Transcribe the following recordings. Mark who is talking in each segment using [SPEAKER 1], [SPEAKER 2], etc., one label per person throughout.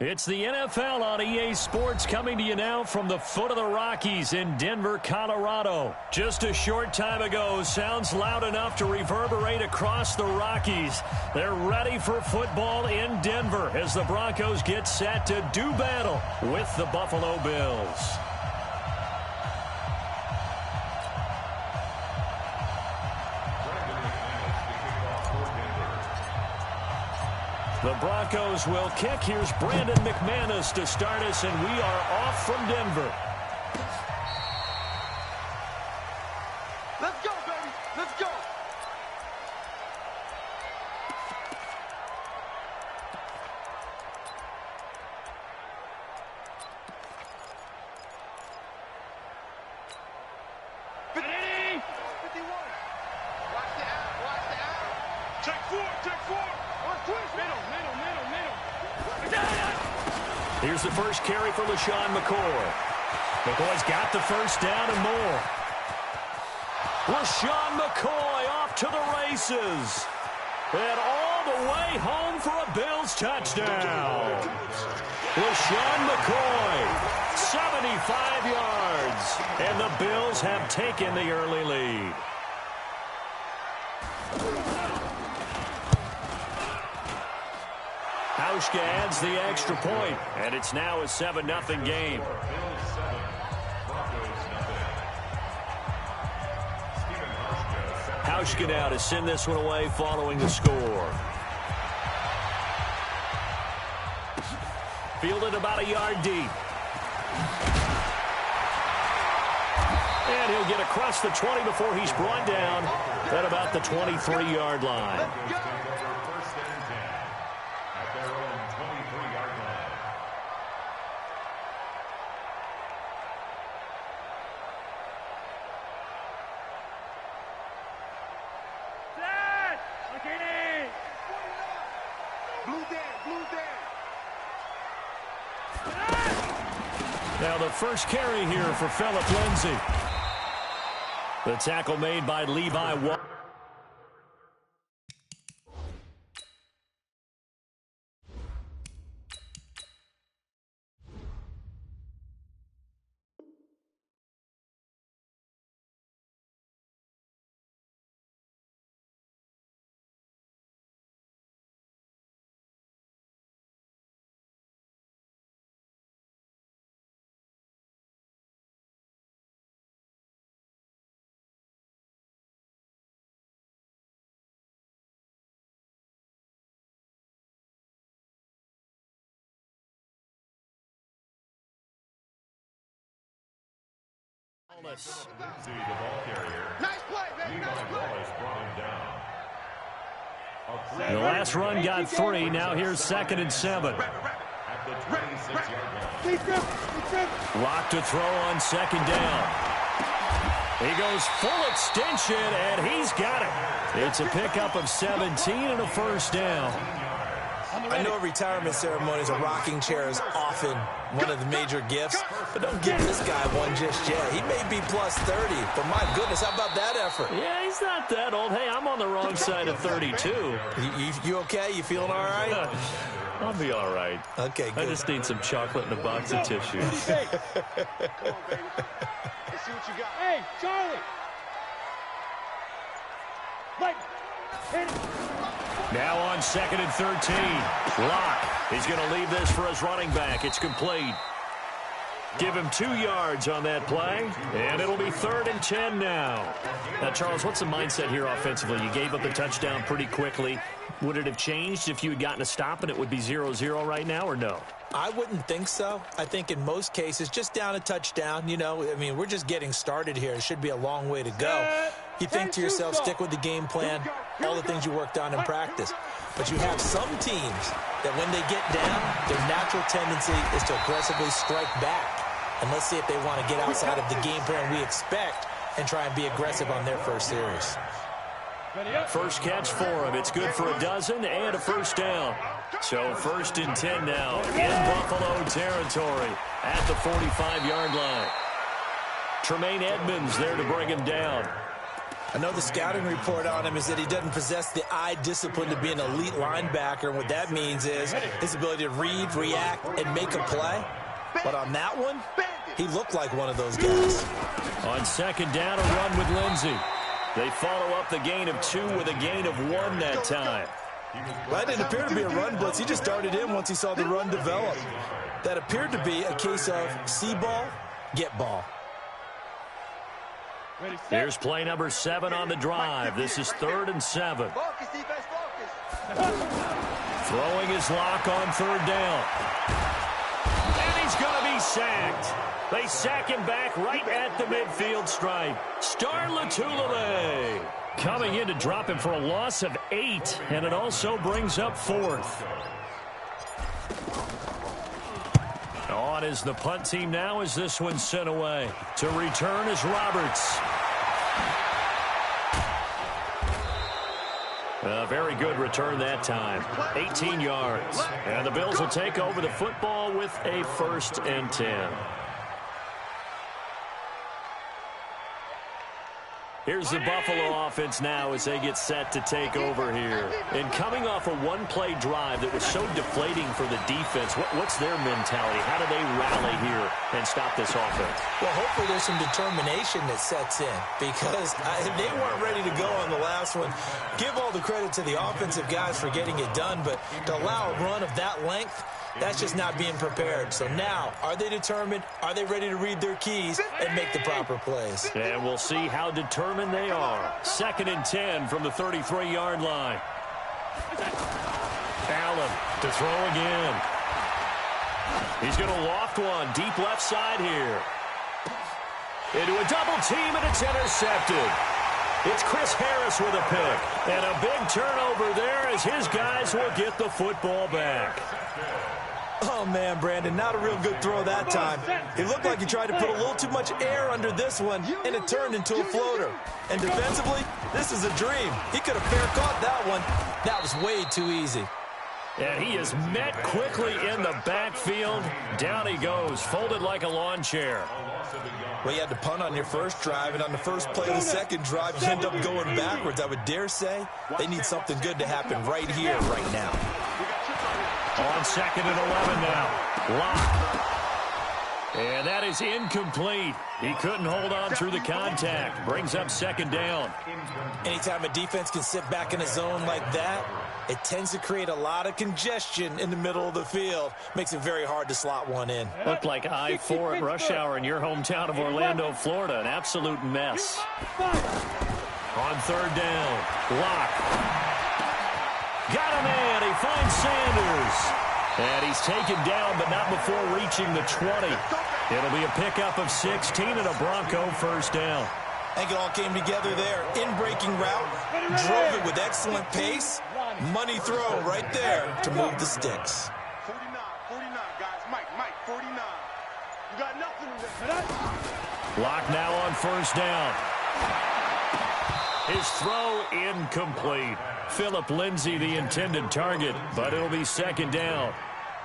[SPEAKER 1] It's the NFL on EA Sports coming to you now from the foot of the Rockies in Denver, Colorado. Just a short time ago, sounds loud enough to reverberate across the Rockies. They're ready for football in Denver as the Broncos get set to do battle with the Buffalo Bills. The Broncos will kick. Here's Brandon McManus to start us, and we are off from Denver.
[SPEAKER 2] Let's go, baby. Let's go.
[SPEAKER 1] Here's the first carry for LaShawn McCoy. McCoy's got the first down and more. LaShawn McCoy off to the races. And all the way home for a Bills touchdown. LaShawn McCoy, 75 yards. And the Bills have taken the early lead. Hauschka adds the extra point, and it's now a 7-0 game. Hauschka now to send this one away following the score. Fielded about a yard deep. And he'll get across the 20 before he's brought down at about the 23-yard line. Now the first carry here for Phillip Lindsay. The tackle made by Levi Watt.
[SPEAKER 2] Nice play, baby. Nice play.
[SPEAKER 1] The last run got 3. Now here's 2nd and 7. Lock to throw on 2nd down. He goes full extension, and he's got it. It's a pickup of 17 and a first down.
[SPEAKER 3] I know retirement ceremonies, a rocking chair is often one of the major gifts, but don't give this guy one just yet. He may be plus 30, but my goodness, how about that effort?
[SPEAKER 1] Yeah, he's not that old. Hey, I'm on the wrong side of 32.
[SPEAKER 3] You okay? You feeling all right?
[SPEAKER 1] I'll be all right.
[SPEAKER 3] Okay, good.
[SPEAKER 1] I just need some chocolate and a box of tissue.
[SPEAKER 2] Come on, baby. Let's see what you got. Hey, Charlie.
[SPEAKER 1] Now on 2nd and 13. Locke. He's going to leave this for his running back. It's complete. Give him 2 yards on that play, and it'll be 3rd and 10 now. Now, Charles, what's the mindset here offensively? You gave up the touchdown pretty quickly. Would it have changed if you had gotten a stop and it would be 0-0 right now, or no?
[SPEAKER 3] I wouldn't think so. I think in most cases, just down a touchdown, you know, I mean, we're just getting started here. It should be a long way to go. You think to yourself, stick with the game plan, all the things you worked on in practice. But you have some teams that when they get down, their natural tendency is to aggressively strike back. And let's see if they want to get outside of the game plan we expect and try and be aggressive on their first series.
[SPEAKER 1] First catch for him. It's good for a dozen and a first down. So 1st and 10 now in Buffalo territory at the 45-yard line. Tremaine Edmonds there to bring him down.
[SPEAKER 3] I know the scouting report on him is that he doesn't possess the eye discipline to be an elite linebacker. And what that means is his ability to read, react, and make a play. But on that one, he looked like one of those guys.
[SPEAKER 1] On second down, a run with Lindsey. They follow up the gain of 2 with a gain of 1 that time.
[SPEAKER 3] Well, that didn't appear to be a run blitz. He just started in once he saw the run develop. That appeared to be a case of see ball, get ball.
[SPEAKER 1] Here's play number 7 on the drive. This is 3rd and 7. Throwing his lock on 3rd down. And he's going to be sacked. They sack him back right at the midfield stripe. Star Latulele coming in to drop him for a loss of 8, and it also brings up 4th. On is the punt team now as this one's sent away. To return is Roberts. A very good return that time. 18 yards. And the Bills will take over the football with a 1st and 10. Here's the Buffalo offense now as they get set to take over here. And coming off a one-play drive that was so deflating for the defense, what's their mentality? How do they rally here and stop this offense?
[SPEAKER 3] Well, hopefully there's some determination that sets in because they weren't ready to go on the last one. Give all the credit to the offensive guys for getting it done, but to allow a run of that length, that's just not being prepared. So now, are they determined? Are they ready to read their keys and make the proper plays?
[SPEAKER 1] And we'll see how determined they are. 2nd and 10 from the 33-yard line. Allen to throw again. He's going to loft one deep left side here. Into a double team, and it's intercepted. It's Chris Harris with a pick. And a big turnover there as his guys will get the football back.
[SPEAKER 3] Oh, man, Brandon, not a real good throw that time. It looked like he tried to put a little too much air under this one, and it turned into a floater. And defensively, this is a dream. He could have fair caught that one. That was way too easy.
[SPEAKER 1] And he is met quickly in the backfield. Down he goes, folded like a lawn chair.
[SPEAKER 3] Well, you had to punt on your first drive, and on the first play of the second drive, you end up going backwards. I would dare say they need something good to happen right here, right now.
[SPEAKER 1] On 2nd and 11 now. Lock. And that is incomplete. He couldn't hold on through the contact. Brings up 2nd down.
[SPEAKER 3] Anytime a defense can sit back in a zone like that, it tends to create a lot of congestion in the middle of the field. Makes it very hard to slot one in.
[SPEAKER 1] Looked like I-4 at rush hour in your hometown of Orlando, Florida. An absolute mess. On 3rd down. Lock. Got a man. He finds Sanders. And he's taken down, but not before reaching the 20. It'll be a pickup of 16 and a Bronco 1st down.
[SPEAKER 3] I think it all came together there. In-breaking route. Drove it with excellent pace. Money throw right there to move the sticks.
[SPEAKER 2] 49, guys. Mike, 49. You got nothing in there.
[SPEAKER 1] Lock now on 1st down. His throw incomplete. Philip Lindsay the intended target, but it'll be 2nd down.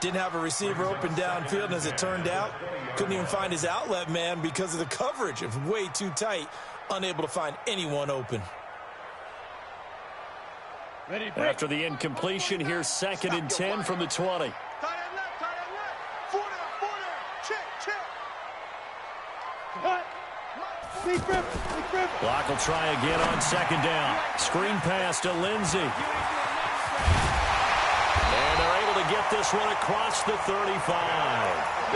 [SPEAKER 3] Didn't have a receiver open downfield, and as it turned out, couldn't even find his outlet man because of the coverage. It was way too tight, unable to find anyone open.
[SPEAKER 1] After the incompletion, here's 2nd and 10 from the 20.
[SPEAKER 2] Tight end left. 4 down. Check.
[SPEAKER 1] Block will try again on 2nd down. Screen pass to Lindsay. And they're able to get this one across the 35.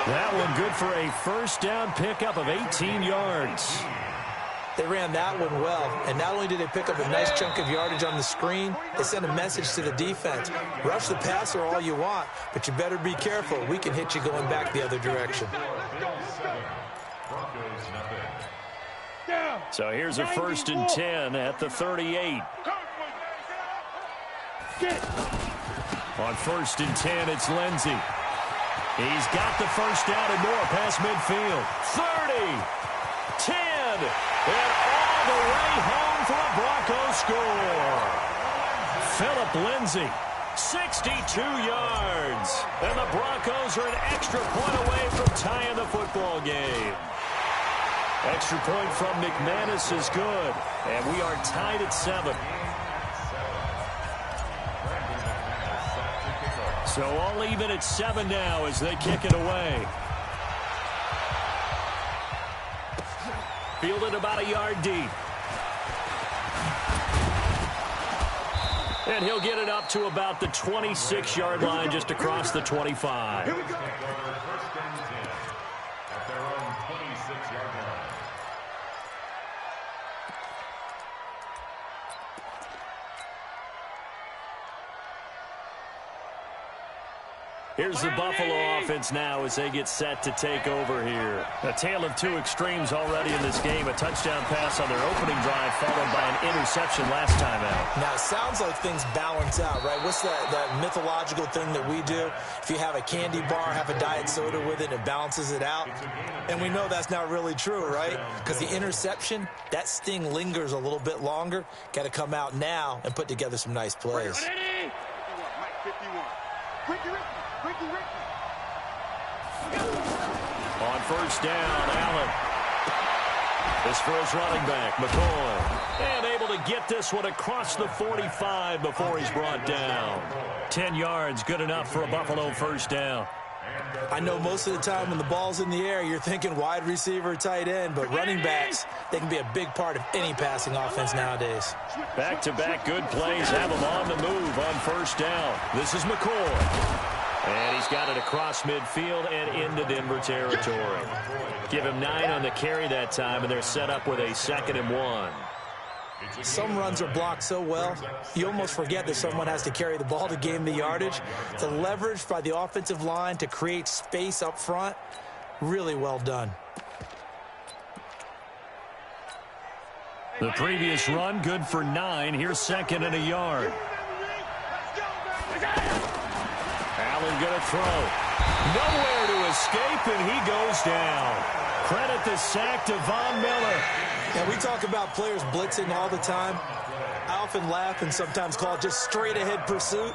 [SPEAKER 1] That one good for a 1st down pickup of 18 yards.
[SPEAKER 3] They ran that one well, and not only did they pick up a nice chunk of yardage on the screen, they sent a message to the defense. Rush the passer all you want, but you better be careful. We can hit you going back the other direction.
[SPEAKER 1] So here's a 1st and 10 at the 38. On 1st and 10, it's Lindsay. He's got the 1st down and more past midfield. 30, 10, and all the way home for a Bronco score. Philip Lindsay, 62 yards. And the Broncos are an extra point away from tying the football game. Extra point from McManus is good. And we are tied at 7. So all even at 7 now as they kick it away. Fielded about a yard deep. And he'll get it up to about the 26-yard line just across the 25.
[SPEAKER 2] Here we go.
[SPEAKER 4] First and 10 at their own 26-yard line.
[SPEAKER 1] Here's the Buffalo offense now as they get set to take over here. A tale of two extremes already in this game. A touchdown pass on their opening drive followed by an interception last time out.
[SPEAKER 3] Now, it sounds like things balance out, right? What's that mythological thing that we do? If you have a candy bar, have a diet soda with it, it balances it out. And we know that's not really true, right? Because the interception, that sting lingers a little bit longer. Got to come out now and put together some nice plays.
[SPEAKER 2] Mike 51. Ricky.
[SPEAKER 1] On first down, Allen. This for his running back, McCoy. And able to get this one across the 45 before he's brought down. 10 yards, good enough for a Buffalo first down.
[SPEAKER 3] I know most of the time when the ball's in the air, you're thinking wide receiver, tight end, but running backs, they can be a big part of any passing offense nowadays.
[SPEAKER 1] Back-to-back good plays have him on the move on first down. This is McCoy. And he's got it across midfield and into Denver territory. Give him 9 on the carry that time, and they're set up with a 2nd and 1.
[SPEAKER 3] Some runs are blocked so well, you almost forget that someone has to carry the ball to gain the yardage. The leverage by the offensive line to create space up front, really well done.
[SPEAKER 1] The previous run, good for 9. Here's 2nd and a yard. Allen going to throw. Nowhere to escape, and he goes down. Credit the sack to Von Miller.
[SPEAKER 3] And we talk about players blitzing all the time. I often laugh and sometimes call it just straight-ahead pursuit.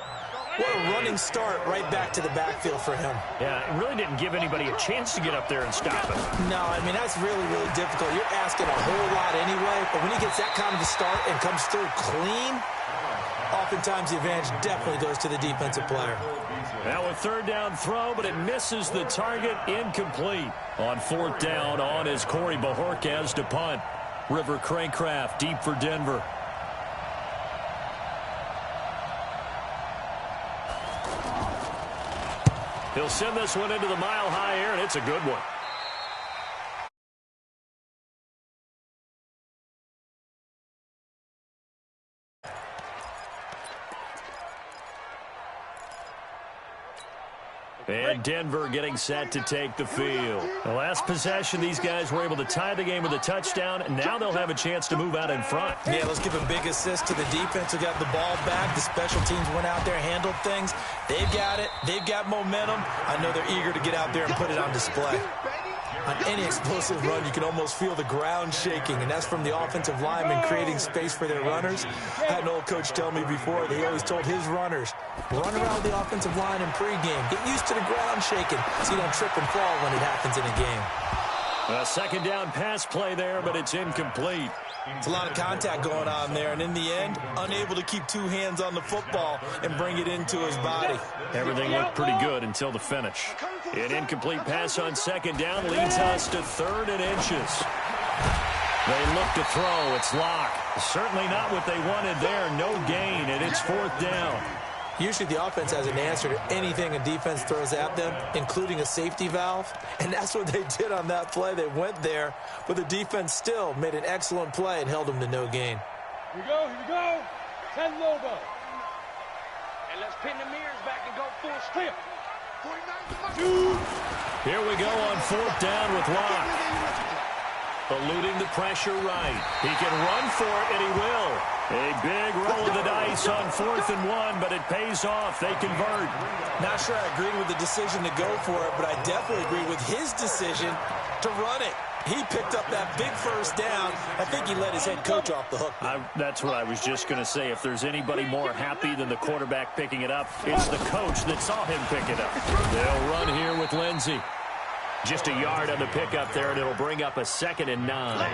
[SPEAKER 3] What a running start right back to the backfield for him.
[SPEAKER 1] Yeah, it really didn't give anybody a chance to get up there and stop him.
[SPEAKER 3] No, I mean, that's really, really difficult. You're asking a whole lot anyway, but when he gets that kind of a start and comes through clean, oftentimes the advantage definitely goes to the defensive player.
[SPEAKER 1] Now a 3rd down throw, but it misses the target, incomplete. On 4th down, on is Corey Bajorquez to punt. River Craycraft deep for Denver. He'll send this one into the mile-high air, and it's a good one. And Denver getting set to take the field. The last possession, these guys were able to tie the game with a touchdown, and now they'll have a chance to move out in front.
[SPEAKER 3] Yeah, let's give a big assist to the defense who got the ball back. The special teams went out there, handled things. They've got it. They've got momentum. I know they're eager to get out there and put it on display. On any explosive run, you can almost feel the ground shaking, and that's from the offensive linemen creating space for their runners. I had an old coach tell me before that he always told his runners, run around the offensive line in pregame. Get used to the ground shaking so you don't trip and fall when it happens in a game.
[SPEAKER 1] A 2nd down pass play there, but it's incomplete.
[SPEAKER 3] It's a lot of contact going on there, and in the end, unable to keep 2 hands on the football and bring it into his body.
[SPEAKER 1] Everything looked pretty good until the finish. An incomplete pass on 2nd down leads us to 3rd and inches. They look to throw. It's locked. Certainly not what they wanted there. No gain, and it's 4th down.
[SPEAKER 3] Usually the offense has an answer to anything a defense throws at them, including a safety valve. And that's what they did on that play. They went there, but the defense still made an excellent play and held them to no gain.
[SPEAKER 2] Here we go. 10 Lobo. And let's pin the mirrors back and go full strip. 49.
[SPEAKER 1] Here we go on 4th down with Locke. Eluding the pressure right. He can run for it, and he will. A big roll of the dice on 4th and 1, but it pays off. They convert.
[SPEAKER 3] Not sure I agree with the decision to go for it, but I definitely agree with his decision to run it. He picked up that big first down. I think he let his head coach off the hook.
[SPEAKER 1] That's what I was just going to say. If there's anybody more happy than the quarterback picking it up, it's the coach that saw him pick it up. They'll run here with Lindsey. Just a yard on the pickup there, and it'll bring up a 2nd and 9.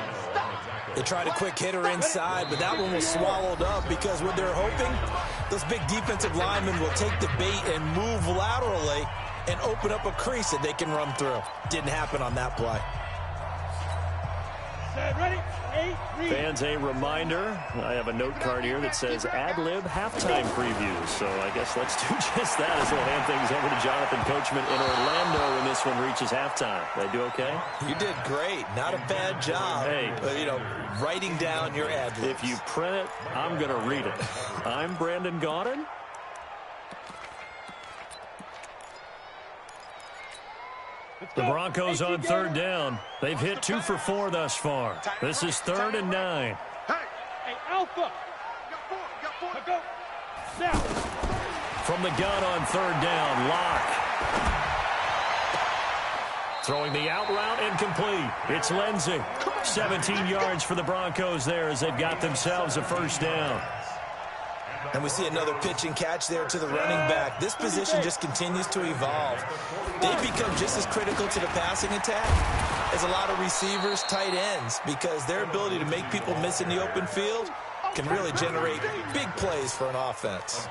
[SPEAKER 3] They tried a quick hitter inside, but that one was swallowed up because what they're hoping, those big defensive linemen will take the bait and move laterally and open up a crease that they can run through. Didn't happen on that play.
[SPEAKER 2] Ready?
[SPEAKER 1] Fans, a reminder, I have a note card here that says ad-lib halftime previews. So I guess let's do just that as we'll hand things over to Jonathan Coachman in Orlando when this one reaches halftime. Did I do okay?
[SPEAKER 3] You did great. Not a bad job.
[SPEAKER 1] Hey.
[SPEAKER 3] You know, writing down your ad-libs.
[SPEAKER 1] If you print it, I'm going to read it. I'm Brandon Gaudin. The Broncos on 3rd down. They've hit 2 for 4 thus far. This is 3rd and 9.
[SPEAKER 2] Hey, Alpha. Go. Now.
[SPEAKER 1] From the gun on 3rd down, Locke. Throwing the out route incomplete. It's Lindsey. 17 yards for the Broncos there as they've got themselves a 1st down.
[SPEAKER 3] And we see another pitch and catch there to the running back. This position just continues to evolve. They've become just as critical to the passing attack as a lot of receivers, tight ends, because their ability to make people miss in the open field can really generate big plays for an offense.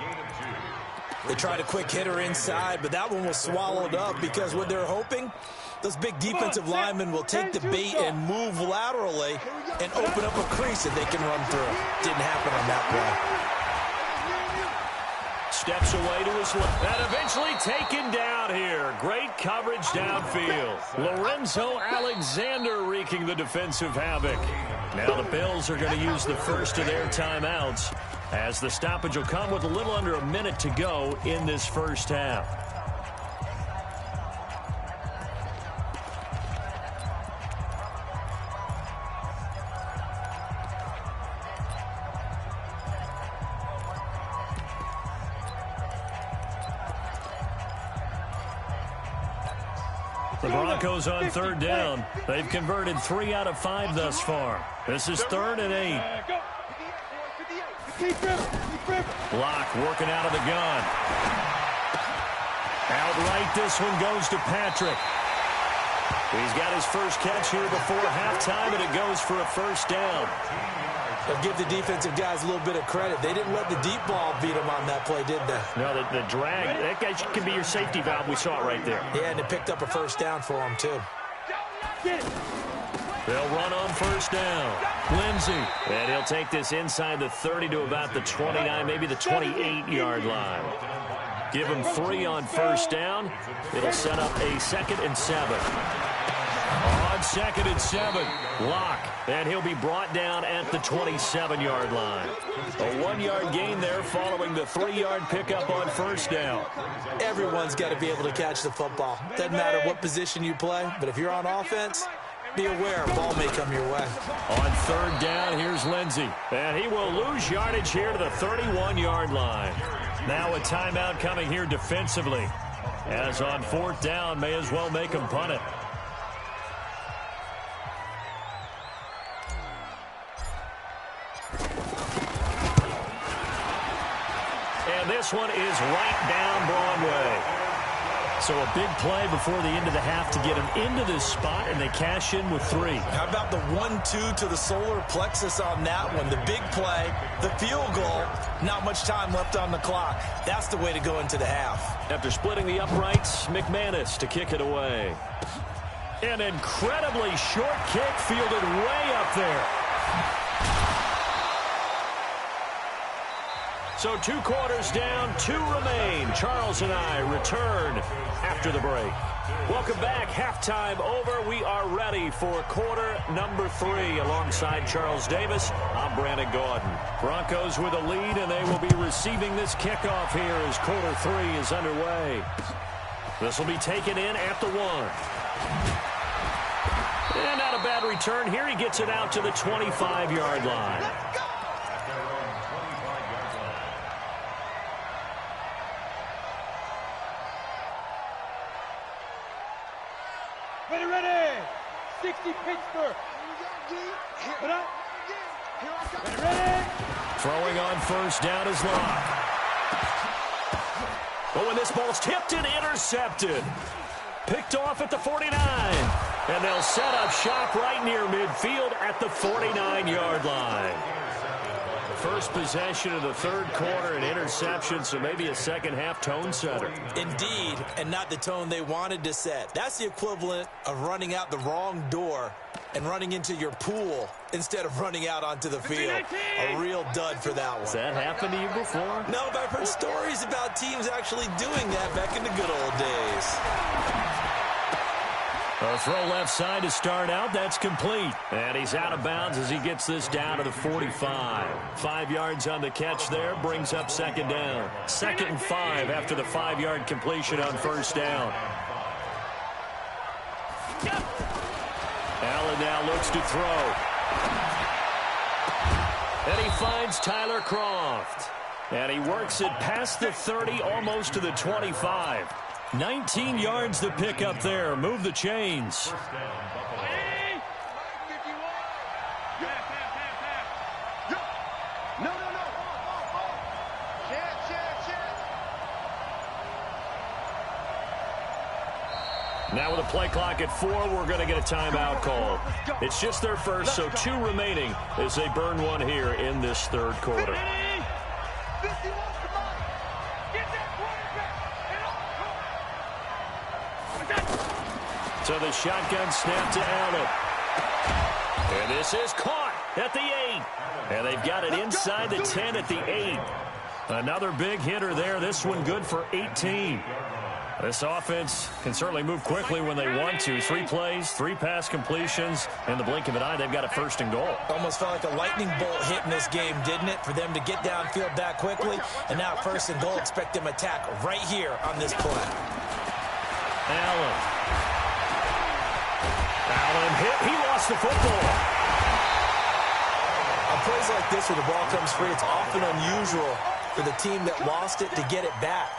[SPEAKER 3] They tried a quick hitter inside, but that one was swallowed up because what they're hoping, those big defensive linemen will take the bait and move laterally and open up a crease that they can run through. Didn't happen on that play.
[SPEAKER 1] Steps away to his left. And eventually taken down here. Great coverage downfield. Lorenzo Alexander wreaking the defensive havoc. Now the Bills are going to use the first of their timeouts as the stoppage will come with a little under a minute to go in this first half. The Broncos on 3rd down. They've converted 3 out of 5 thus far. This is 3rd and 8. Locke working out of the gun. Outright, this one goes to Patrick. He's got his first catch here before halftime, and it goes for a 1st down.
[SPEAKER 3] They'll give the defensive guys a little bit of credit. They didn't let the deep ball beat them on that play, did they?
[SPEAKER 1] No, the drag, that guy can be your safety valve. We saw it right there.
[SPEAKER 3] Yeah, and they picked up a 1st down for him, too.
[SPEAKER 1] They'll run on 1st down. Lindsey. And he'll take this inside the 30 to about the 29, maybe the 28-yard line. Give him 3 on 1st down. It'll set up a 2nd and 7. On 2nd and 7, Locke, and he'll be brought down at the 27-yard line. A 1-yard gain there following the 3-yard pickup on 1st down.
[SPEAKER 3] Everyone's got to be able to catch the football. Doesn't matter what position you play, but if you're on offense, be aware a ball may come your way.
[SPEAKER 1] On 3rd down, here's Lindsey, and he will lose yardage here to the 31-yard line. Now a timeout coming here defensively, as on 4th down, may as well make him punt it. And this one is right down Broadway. So a big play before the end of the half to get him into this spot, and they cash in with 3.
[SPEAKER 3] How about the 1-2 to the solar plexus on that one? The big play, the field goal, not much time left on the clock. That's the way to go into the half.
[SPEAKER 1] After splitting the uprights, McManus to kick it away. An incredibly short kick fielded way up there. So 2 quarters down, 2 remain. Charles and I return after the break. Welcome back. Halftime over. We are ready for quarter number 3. Alongside Charles Davis, I'm Brandon Gaudin. Broncos with a lead, and they will be receiving this kickoff here as quarter 3 is underway. This will be taken in at the 1. And not a bad return here. He gets it out to the 25-yard line.
[SPEAKER 2] Ready. 60 Pittsburgh. Ready.
[SPEAKER 1] Throwing on 1st down is Locke. Oh, and this ball's tipped and intercepted. Picked off at the 49. And they'll set up shop right near midfield at the 49-yard line. First possession of the third quarter, an interception, so maybe a second-half tone setter.
[SPEAKER 3] Indeed, and not the tone they wanted to set. That's the equivalent of running out the wrong door and running into your pool instead of running out onto the field. A real dud for that one.
[SPEAKER 1] Has that happened to you before?
[SPEAKER 3] No, but I've heard stories about teams actually doing that back in the good old days.
[SPEAKER 1] A throw left side to start out. That's complete. And he's out of bounds as he gets this down to the 45. 5 yards on the catch there. Brings up second down. 2nd and 5 after the 5-yard completion on first down. Allen now looks to throw. And he finds Tyler Croft. And he works it past the 30, almost to the 25. 19 yards to pick up there. Move the chains. Now with a play clock at 4, we're going to get a timeout call. It's just their first, so 2 remaining as they burn one here in this third quarter. So the shotgun snap to Allen. And this is caught at the 8. And they've got it inside the 10 at the 8. Another big hitter there. This one good for 18. This offense can certainly move quickly when they want to. 3 plays, 3 pass completions. In the blink of an eye, they've got a 1st and goal.
[SPEAKER 3] Almost felt like a lightning bolt hit in this game, didn't it? For them to get downfield that quickly. And now 1st and goal. Expect them to attack right here on this play.
[SPEAKER 1] Allen hit. He lost the football.
[SPEAKER 3] On plays like this where the ball comes free, it's often unusual for the team that lost it to get it back.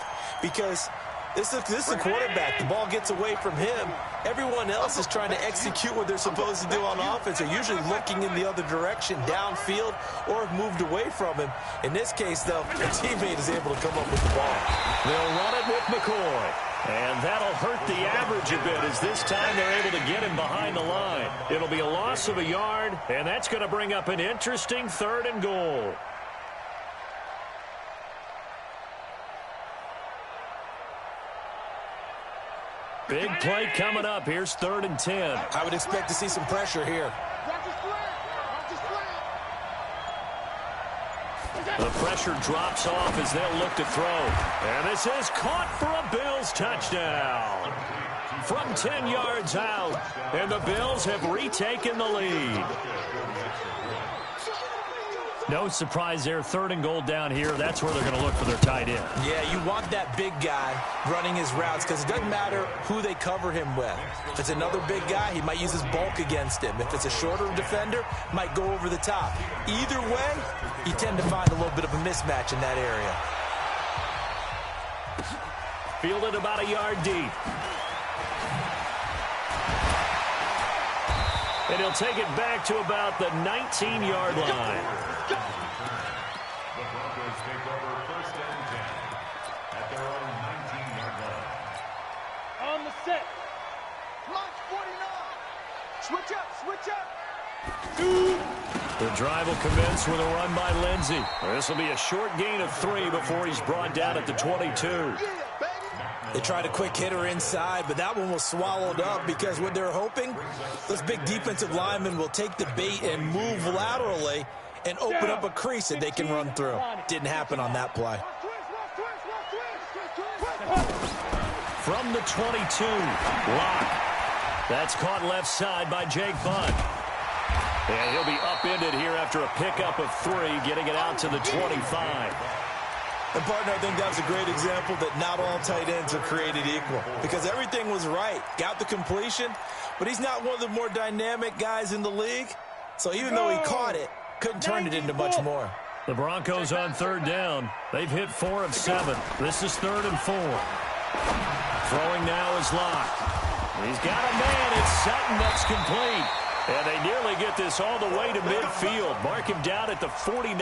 [SPEAKER 3] Because this is the quarterback. The ball gets away from him. Everyone else is trying to execute what they're supposed to do on offense. They're usually looking in the other direction, downfield, or have moved away from him. In this case, though, the teammate is able to come up with the ball.
[SPEAKER 1] They'll run it with McCoy. And that'll hurt the average a bit as this time they're able to get him behind the line. It'll be a loss of a yard, and that's going to bring up an interesting 3rd and goal. Big play coming up. Here's 3rd and 10.
[SPEAKER 3] I would expect to see some pressure here.
[SPEAKER 1] The pressure drops off as they'll look to throw. And this is caught for a Bills touchdown. From 10 yards out. And the Bills have retaken the lead. No surprise there. 3rd and goal down here. That's where they're going to look for their tight end.
[SPEAKER 3] Yeah, you want that big guy running his routes because it doesn't matter who they cover him with. If it's another big guy, he might use his bulk against him. If it's a shorter defender, might go over the top. Either way, you tend to find a little bit of a mismatch in that area.
[SPEAKER 1] Fielded about a yard deep. And he'll take it back to about the 19-yard line.
[SPEAKER 4] The Broncos take over 1st and 10 at their own 19-yard line.
[SPEAKER 2] On the set. Launch 49. Switch up.
[SPEAKER 1] The drive will commence with a run by Lindsey. This will be a short gain of 3 before he's brought down at the 22.
[SPEAKER 3] They tried a quick hitter inside, but that one was swallowed up because what they're hoping, those big defensive linemen will take the bait and move laterally and open up a crease that they can run through. Didn't happen on that play.
[SPEAKER 1] From the 22, Locke. That's caught left side by Jake Butt. And he'll be upended here after a pickup of 3, getting it out to the 25.
[SPEAKER 3] And, partner, I think that was a great example that not all tight ends are created equal because everything was right. Got the completion, but he's not one of the more dynamic guys in the league. So even though he caught it, couldn't turn it into much more.
[SPEAKER 1] The Broncos on 3rd down. They've hit 4 of 7. This is 3rd and 4. Throwing now is Locke. He's got a man. It's Sutton. That's complete. And they nearly get this all the way to midfield. Mark him down at the 49.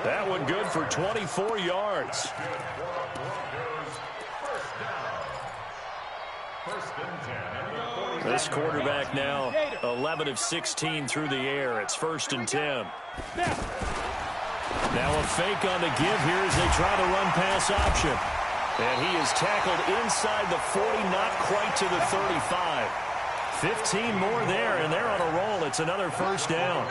[SPEAKER 1] That one good for 24 yards.
[SPEAKER 4] First and 10.
[SPEAKER 1] This quarterback now 11 of 16 through the air. It's 1st and 10. Now a fake on the give here as they try the run-pass option. And he is tackled inside the 40, not quite to the 35. 15 more there, and they're on a roll. It's another 1st down.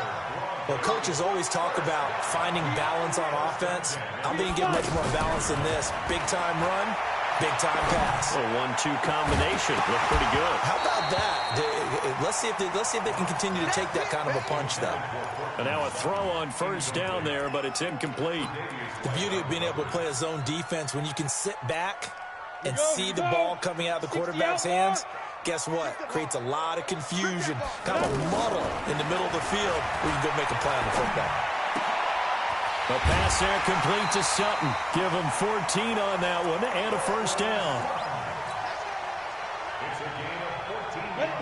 [SPEAKER 3] Well, coaches always talk about finding balance on offense. I'm being given much more balance than this. Big-time run, big-time pass.
[SPEAKER 1] A 1-2 combination. Looked pretty good.
[SPEAKER 3] How about that? Let's see if they can continue to take that kind of a punch, though.
[SPEAKER 1] And now a throw on 1st down there, but it's incomplete.
[SPEAKER 3] The beauty of being able to play a zone defense, when you can sit back and see the ball coming out of the quarterback's hands, guess what? Creates a lot of confusion, kind of a muddle in the middle of the field where you can go make a play on the football.
[SPEAKER 1] A pass there complete to Sutton. Give him 14 on that one and a 1st down.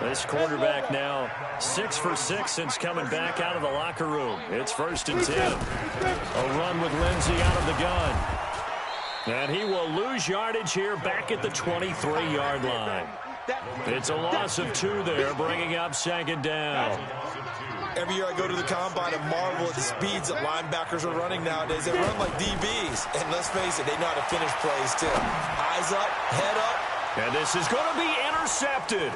[SPEAKER 1] This quarterback now 6 for 6 since coming back out of the locker room. It's 1st and 10. A run with Lindsey out of the gun. And he will lose yardage here back at the 23-yard line. It's a loss of 2 there, bringing up 2nd down.
[SPEAKER 3] Every year I go to the combine and marvel at the speeds that linebackers are running nowadays. They run like DBs. And let's face it, they know how to finish plays too. Eyes up, head up.
[SPEAKER 1] And this is going to be intercepted.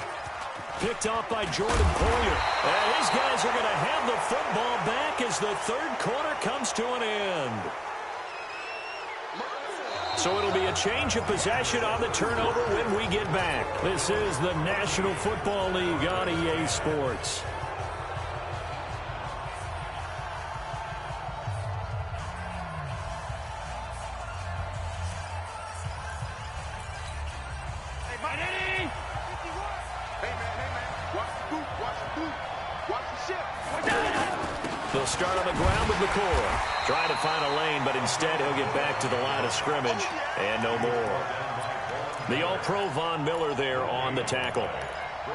[SPEAKER 1] Picked off by Jordan Poyer. And his guys are going to have the football back as the 3rd quarter comes to an end. So it'll be a change of possession on the turnover when we get back. This is the National Football League on EA Sports. They'll start on the ground with McCoy. Trying to find a lane, but instead he'll get back to the line of scrimmage and no more. The All-Pro Von Miller there on the tackle.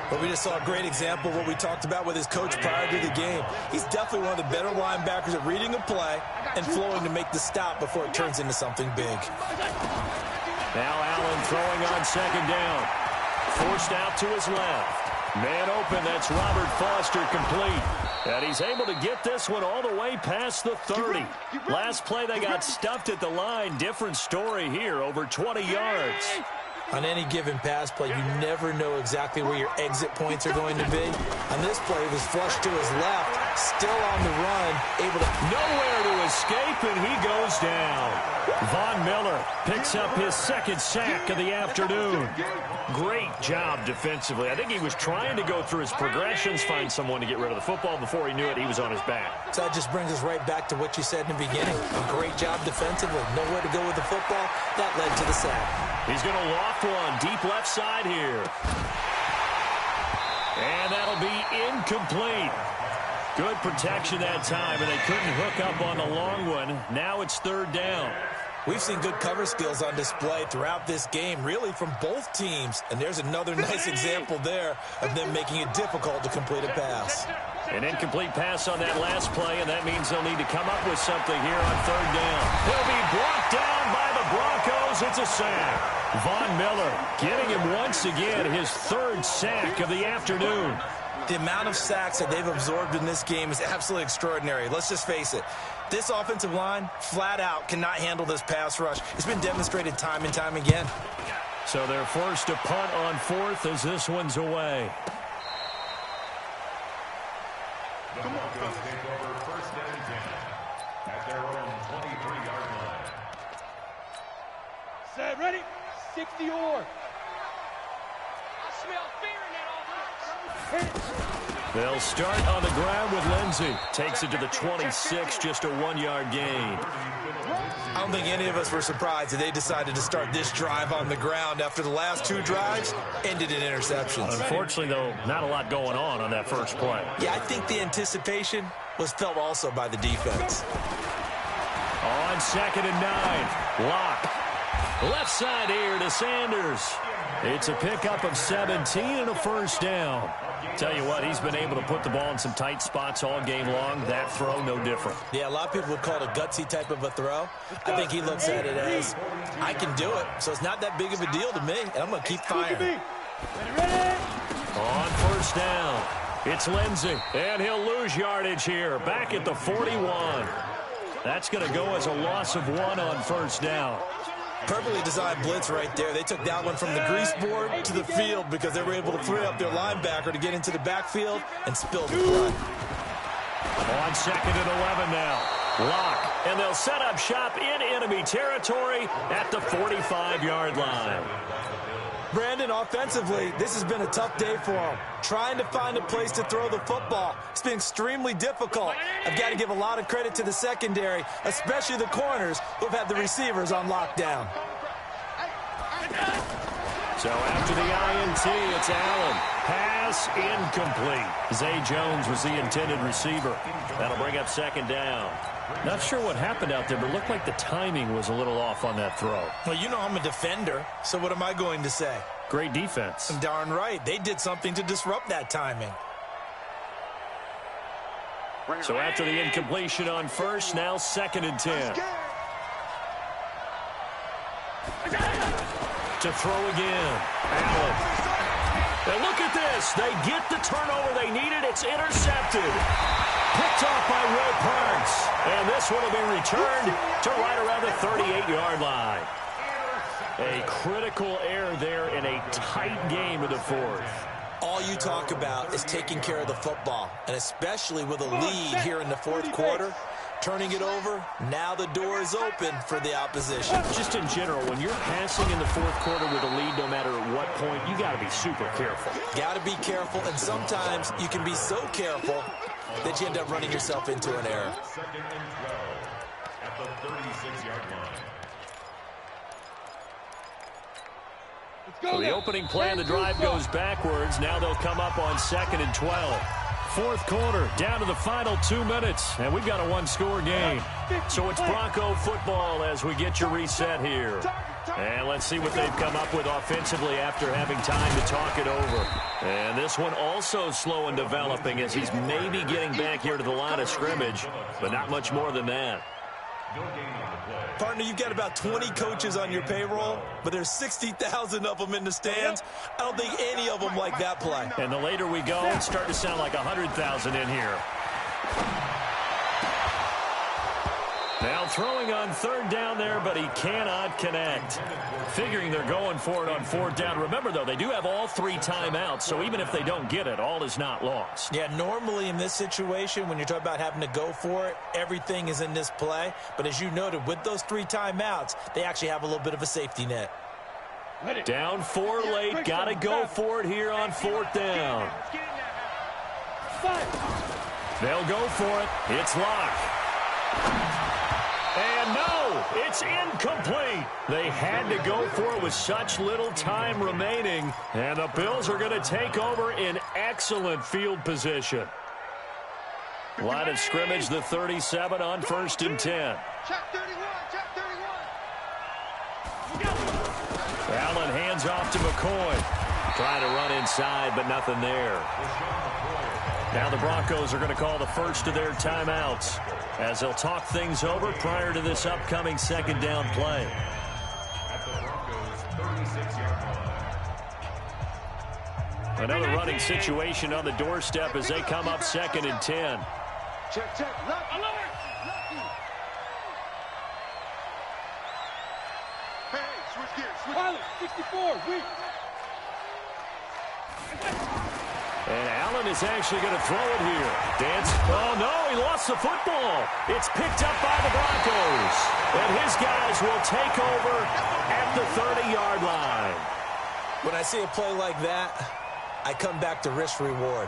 [SPEAKER 3] But we just saw a great example of what we talked about with his coach prior to the game. He's definitely one of the better linebackers at reading a play and flowing to make the stop before it turns into something big.
[SPEAKER 1] Now Allen throwing on 2nd down. Forced out to his left. Man open, that's Robert Foster complete. And he's able to get this one all the way past the 30. Last play they got stuffed at the line. Different story here, over 20 yards.
[SPEAKER 3] On any given pass play, you never know exactly where your exit points are going to be. On this play, it was flushed to his left, still on the run, able to...
[SPEAKER 1] Nowhere to escape, and he goes down. Von Miller picks up his 2nd sack of the afternoon. Great job defensively. I think he was trying to go through his progressions, find someone to get rid of the football. Before he knew it, he was on his back.
[SPEAKER 3] So that just brings us right back to what you said in the beginning. A great job defensively. Nowhere to go with the football. That led to the sack.
[SPEAKER 1] He's going to loft one deep left side here. And that'll be incomplete. Good protection that time, and they couldn't hook up on the long one. Now it's 3rd down.
[SPEAKER 3] We've seen good cover skills on display throughout this game, really from both teams. And there's another nice example there of them making it difficult to complete a pass.
[SPEAKER 1] An incomplete pass on that last play, and that means they'll need to come up with something here on 3rd down. He'll be brought down by the Broncos. It's a sack. Von Miller getting him once again his 3rd sack of the afternoon.
[SPEAKER 3] The amount of sacks that they've absorbed in this game is absolutely extraordinary. Let's just face it. This offensive line, flat out, cannot handle this pass rush. It's been demonstrated time and time again.
[SPEAKER 1] So they're forced to punt on 4th as this one's away.
[SPEAKER 4] The Broncos take over 1st and 10 at their own 23-yard line.
[SPEAKER 2] Set, ready, 60 or. I smell fear in that offense.
[SPEAKER 1] They'll start on the ground with Lindsey. Takes it to the 26, just a 1-yard gain.
[SPEAKER 3] I don't think any of us were surprised that they decided to start this drive on the ground after the last 2 drives ended in interceptions.
[SPEAKER 1] Unfortunately, though, not a lot going on that first play.
[SPEAKER 3] Yeah, I think the anticipation was felt also by the defense.
[SPEAKER 1] On 2nd and 9, Locke. Left side here to Sanders. It's a pickup of 17 and a 1st down. Tell you what, he's been able to put the ball in some tight spots all game long. That throw, no different.
[SPEAKER 3] Yeah, a lot of people would call it a gutsy type of a throw. I think he looks at it as, I can do it, so it's not that big of a deal to me, and I'm going to keep firing.
[SPEAKER 1] On first down, it's Lindsey, and he'll lose yardage here, back at the 41. That's going to go as a loss of 1 on first down.
[SPEAKER 3] Perfectly designed blitz right there. They took that one from the grease board to the field because they were able to free up their linebacker to get into the backfield and spill the blood.
[SPEAKER 1] On second and 11 now. Lock, and they'll set up shop in enemy territory at the 45-yard line.
[SPEAKER 3] Brandon, offensively, this has been a tough day for them. Trying to find a place to throw the football. It's been extremely difficult. I've got to give a lot of credit to the secondary, especially the corners who have had the receivers on lockdown.
[SPEAKER 1] So after the INT, it's Allen. Pass incomplete. Zay Jones was the intended receiver. That'll bring up second down. Not sure what happened out there, but it looked like the timing was a little off on that throw.
[SPEAKER 3] Well, you know I'm a defender, so what am I going to say?
[SPEAKER 1] Great defense.
[SPEAKER 3] Darn right. They did something to disrupt that timing.
[SPEAKER 1] So after the incompletion on first, now second and 10. To throw again. Allen. And look at this. They get the turnover they needed. It's intercepted. Picked off by Will Parks. And this one will be returned to right around the 38-yard line. A critical error there in a tight game of the fourth.
[SPEAKER 3] All you talk about is taking care of the football, and especially with a lead here in the fourth quarter, turning it over, now the door is open for the opposition.
[SPEAKER 1] Just in general, when you're passing in the fourth quarter with a lead, no matter at what point, you got to be super careful.
[SPEAKER 3] Got to be careful, and sometimes you can be so careful that you end up running yourself into an error.
[SPEAKER 4] Second and 12 at the 36-yard line.
[SPEAKER 1] So the opening play on the drive goes backwards. Now they'll come up on second and 12. Fourth quarter, down to the final 2 minutes, and we've got a one-score game. So it's Bronco football as we get your reset here. And let's see what they've come up with offensively after having time to talk it over. And this one also slow in developing as he's maybe getting back here to the line of scrimmage, but not much more than that.
[SPEAKER 3] Partner, you've got about 20 coaches on your payroll, but there's 60,000 of them in the stands. I don't think any of them like that play.
[SPEAKER 1] And the later we go, it's starting to sound like 100,000 in here. Now throwing on third down there, but he cannot connect. Figuring they're going for it on fourth down. Remember, though, they do have all 3 timeouts, so even if they don't get it, all is not lost.
[SPEAKER 3] Yeah, normally in this situation, when you're talking about having to go for it, everything is in this play. But as you noted, with those 3 timeouts, they actually have a little bit of a safety net.
[SPEAKER 1] Down 4 late, got to go for it here on fourth down. They'll go for it. It's Locke. And no, it's incomplete. They had to go for it with such little time remaining. And the Bills are going to take over in excellent field position. Line of scrimmage, the 37 on first and 10.
[SPEAKER 2] Check 31, check 31.
[SPEAKER 1] Allen hands off to McCoy. Trying to run inside, but nothing there. Now the Broncos are going to call the first of their timeouts as they'll talk things over prior to this upcoming second down play.
[SPEAKER 4] At the Broncos' 36-yard line.
[SPEAKER 1] Another running situation on the doorstep as they come up second and 10.
[SPEAKER 2] Check, check. Lefty. Hey, switch gears. Pilot, 64, weak.
[SPEAKER 1] And Allen is actually going to throw it here. Dance. Oh, no, he lost the football. It's picked up by the Broncos. And his guys will take over at the 30-yard line.
[SPEAKER 3] When I see a play like that, I come back to risk reward.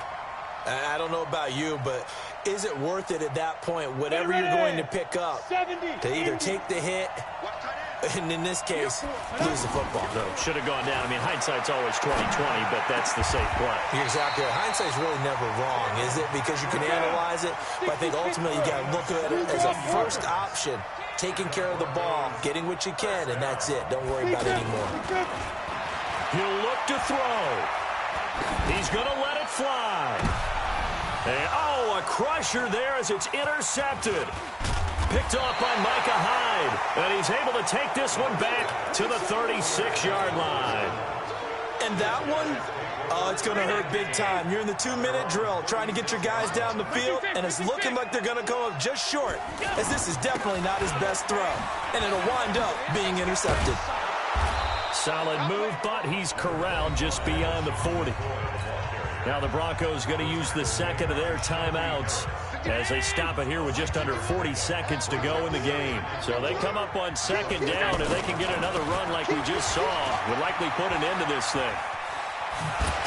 [SPEAKER 3] I don't know about you, but is it worth it at that point, whatever you're going to pick up, to either take the hit, and in this case, lose the football?
[SPEAKER 1] No, should have gone down. I mean, hindsight's always 20/20, but that's the safe play.
[SPEAKER 3] You're exactly right. Hindsight's really never wrong, is it? Because you can analyze it, but I think ultimately you got to look at it as a first option, taking care of the ball, getting what you can, and that's it. Don't worry about it anymore.
[SPEAKER 1] He'll look to throw. He's going to let it fly. And, oh, a crusher there as it's intercepted. Picked off by Micah Hyde. And he's able to take this one back to the 36-yard line.
[SPEAKER 3] And that one, oh, it's going to hurt big time. You're in the 2-minute drill trying to get your guys down the field, and it's looking like they're going to come up just short, as this is definitely not his best throw, and it'll wind up being intercepted.
[SPEAKER 1] Solid move, but he's corralled just beyond the 40. Now the Broncos going to use the second of their timeouts as they stop it here with just under 40 seconds to go in the game. So they come up on second down, and they can get another run like we just saw. Would likely put an end to this thing.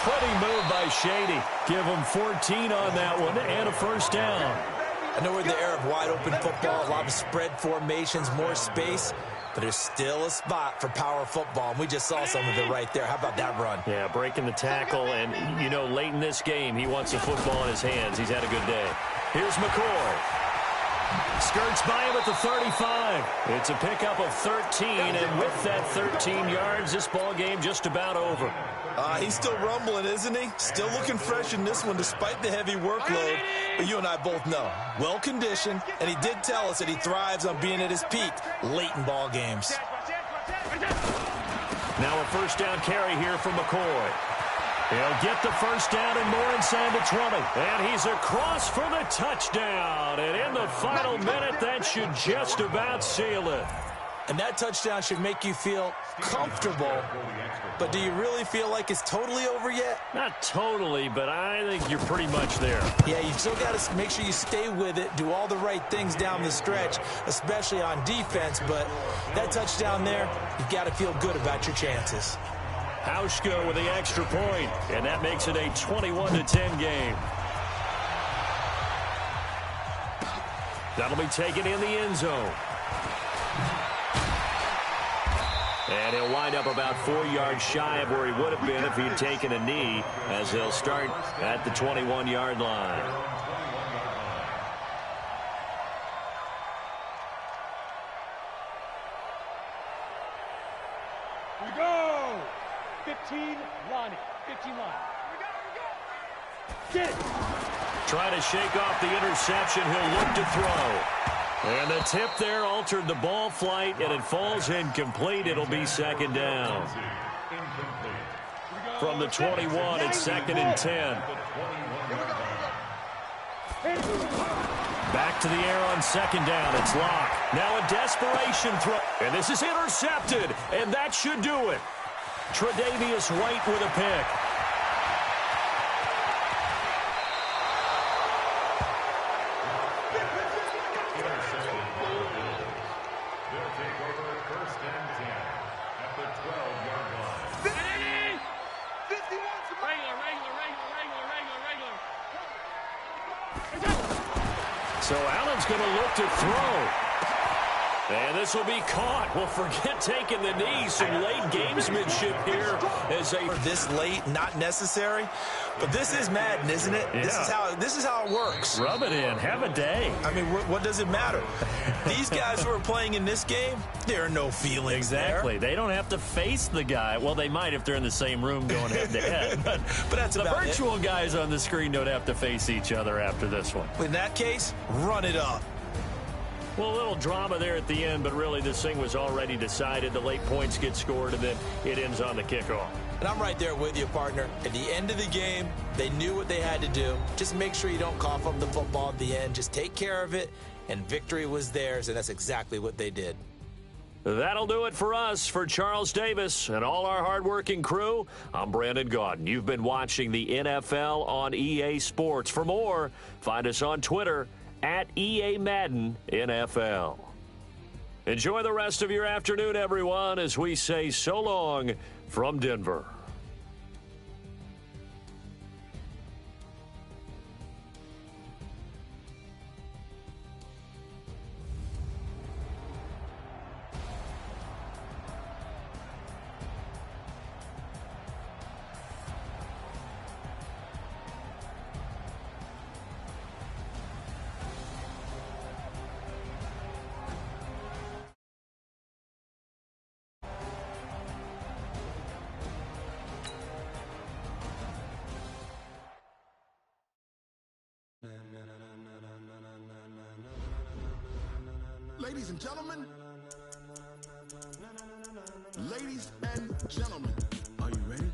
[SPEAKER 1] Pretty move by Shady. Give him 14 on that one and a first down.
[SPEAKER 3] I know we're in the era of wide-open football, a lot of spread formations, more space, but there's still a spot for power football, and we just saw some of it right there. How about that run?
[SPEAKER 1] Yeah, breaking the tackle, and, you know, late in this game, he wants the football in his hands. He's had a good day. Here's McCoy. Skirts by him at the 35. It's a pickup of 13, and with that 13 yards, this ball game just about over.
[SPEAKER 3] He's still rumbling, isn't he? Still looking fresh in this one despite the heavy workload. But you and I both know, well-conditioned, and he did tell us that he thrives on being at his peak late in ball games.
[SPEAKER 1] Now a first down carry here from McCoy. He'll get the first down and more inside the 20. And he's across for the touchdown. And in the final minute, that should just about seal it.
[SPEAKER 3] And that touchdown should make you feel comfortable. But do you really feel like it's totally over yet?
[SPEAKER 1] Not totally, but I think you're pretty much there.
[SPEAKER 3] Yeah, you still got to make sure you stay with it, do all the right things down the stretch, especially on defense. But that touchdown there, you've got to feel good about your chances.
[SPEAKER 1] Hauschka with the extra point, and that makes it a 21-10 game. That'll be taken in the end zone. And he'll wind up about 4 yards shy of where he would have been if he'd taken a knee, as they'll start at the 21-yard line.
[SPEAKER 2] We go! 15, Lonnie. 15 line. Get it!
[SPEAKER 1] Trying to shake off the interception. He'll look to throw. And the tip there altered the ball flight, and it falls incomplete. It'll be second down. From the 21, it's second and 10. Back to the air on second down. It's Locke. Now a desperation throw. And this is intercepted, and that should do it. Tre'Davious White with a pick. So Allen's going to look to throw. And this will be caught. Well, forget taking the knee. Some late gamesmanship here as they...
[SPEAKER 3] This late, not necessary. But this is Madden, isn't it?
[SPEAKER 1] Yeah.
[SPEAKER 3] This is how it works.
[SPEAKER 1] Rub it in. Have a day.
[SPEAKER 3] I mean, what does it matter? These guys who are playing in this game, there are no feelings
[SPEAKER 1] Exactly.
[SPEAKER 3] there.
[SPEAKER 1] They don't have to face the guy. Well, they might if they're in the same room going head-to-head. But
[SPEAKER 3] that's
[SPEAKER 1] the
[SPEAKER 3] about
[SPEAKER 1] virtual guys on the screen don't have to face each other after this one.
[SPEAKER 3] In that case, run it up.
[SPEAKER 1] Well, a little drama there at the end, but really this thing was already decided. The late points get scored, and then it ends on the kickoff.
[SPEAKER 3] And I'm right there with you, partner. At the end of the game, they knew what they had to do. Just make sure you don't cough up the football at the end. Just take care of it, and victory was theirs, and that's exactly what they did.
[SPEAKER 1] That'll do it for us. For Charles Davis and all our hardworking crew, I'm Brandon Gaudin. You've been watching the NFL on EA Sports. For more, find us on Twitter at EA Madden NFL. Enjoy the rest of your afternoon, everyone, as we say so long from Denver.
[SPEAKER 5] Ladies and gentlemen, are you ready?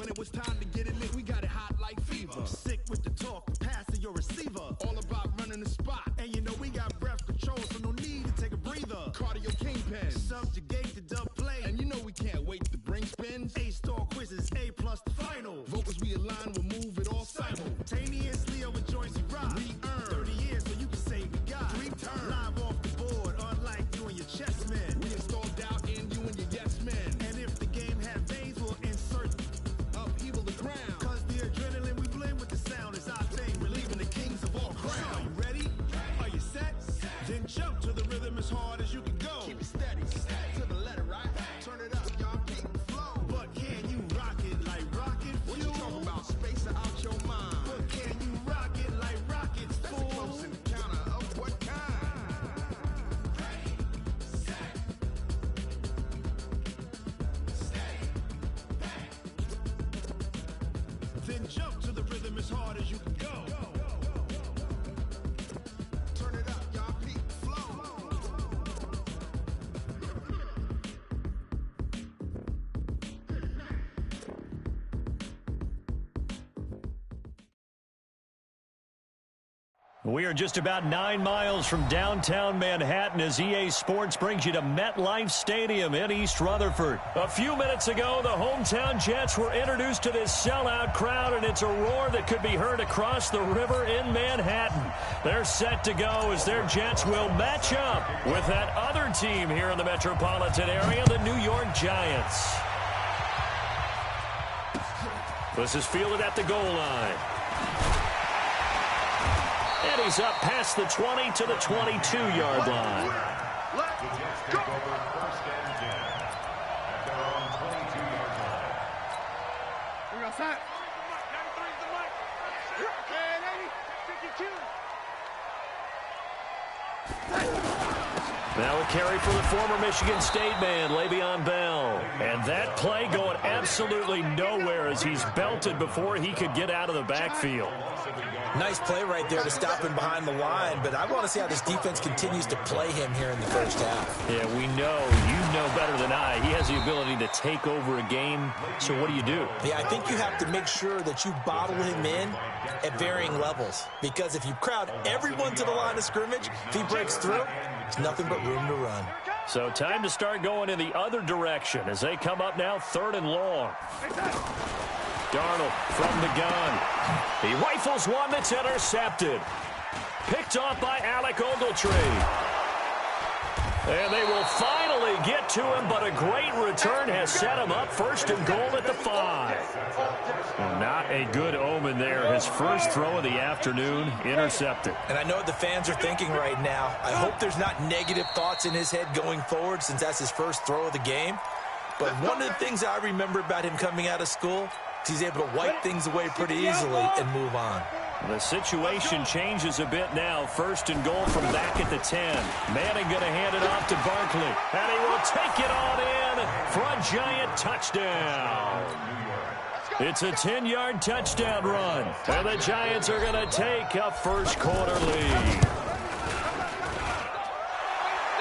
[SPEAKER 5] When it was time to get it lit, we got it hot like fever. Sick with the talk, pass to your receiver. All about running the spot. And you know we got breath control, so no need to take a breather. Cardio kingpin, subjugate the dub play. And you know we can't wait to bring spins. A-star quizzes, A+ the final. Vocals we align, we'll move it all simultaneously over joints we rock. We earn 30 years, so you can say we got 3 turns. Live off the board, unlike you and your chess men. We install doubt in you and your yes men. And if the game had veins, we'll insert upheaval the ground. Cause the adrenaline we blend with the sound is our thing. Relieving the kings of all crowns. Are you ready? Are you set? Then jump to the rhythm as hard as you can go. Keep it steady, to the letter, right? Turn it up, y'all, keep the flow. But can you rock it like rocket fuel? What you talking about? Space out your mind. But can you rock it like rockets, fool? That's a close encounter of what kind? Ready, set, steady, bang. Then jump to the rhythm as hard as you can go. Turn it up, y'all, keep the flow.
[SPEAKER 1] We are just about 9 miles from downtown Manhattan as EA Sports brings you to MetLife Stadium in East Rutherford. A few minutes ago, the hometown Jets were introduced to this sellout crowd, and it's a roar that could be heard across the river in Manhattan. They're set to go as their Jets will match up with that other team here in the metropolitan area, the New York Giants. This is fielded at the goal line. And he's up past the 20 to the 22-yard line.
[SPEAKER 4] The Jets take over first and 10 at their own 22-yard line.
[SPEAKER 2] We're outside. 93's the mic. And 80, 52.
[SPEAKER 1] Now a carry for the former Michigan State man, Le'Veon Bell. And that play going absolutely nowhere as he's belted before he could get out of the backfield.
[SPEAKER 3] Nice play right there to stop him behind the line, but I want to see how this defense continues to play him here in the first half.
[SPEAKER 1] Yeah, we know. You know better than I. He has the ability to take over a game, so what do you do?
[SPEAKER 3] Yeah, I think you have to make sure that you bottle him in at varying levels, because if you crowd everyone to the line of scrimmage, if he breaks through, there's nothing but room to run.
[SPEAKER 1] So time to start going in the other direction as they come up now 3rd and long. Darnold from the gun. He rifles one that's intercepted. Picked off by Alec Ogletree. And they will finally get to him, but a great return has set him up 1st and goal at the 5. Well, not a good omen there. His first throw of the afternoon intercepted.
[SPEAKER 3] And I know what the fans are thinking right now. I hope there's not negative thoughts in his head going forward since that's his first throw of the game. But one of the things I remember about him coming out of school, he's able to wipe things away pretty easily and move on.
[SPEAKER 1] The situation changes a bit now. 1st and goal from back at the 10. Manning going to hand it off to Barkley. And he will take it on in for a Giant touchdown. It's a 10-yard touchdown run. And the Giants are going to take a first-quarter lead.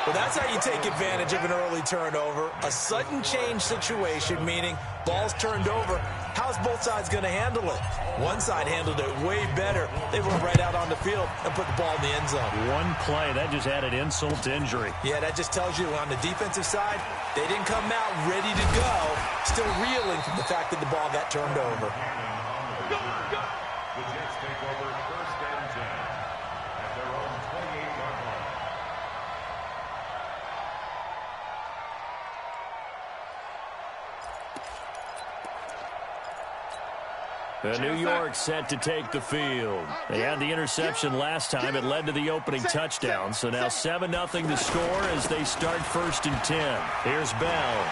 [SPEAKER 3] Well, that's how you take advantage of an early turnover. A sudden change situation, meaning ball's turned over. How's both sides going to handle it? One side handled it way better. They went right out on the field and put the ball in the end zone.
[SPEAKER 1] One play, that just added insult to injury.
[SPEAKER 3] Yeah, that just tells you on the defensive side, they didn't come out ready to go, still reeling from the fact that the ball got turned over.
[SPEAKER 4] The Jets take over first and 10 at their own 28-yard line.
[SPEAKER 1] New York set to take the field. They had the interception last time. It led to the opening touchdown. So now 7-0 to score as they start 1st and 10. Here's Bell.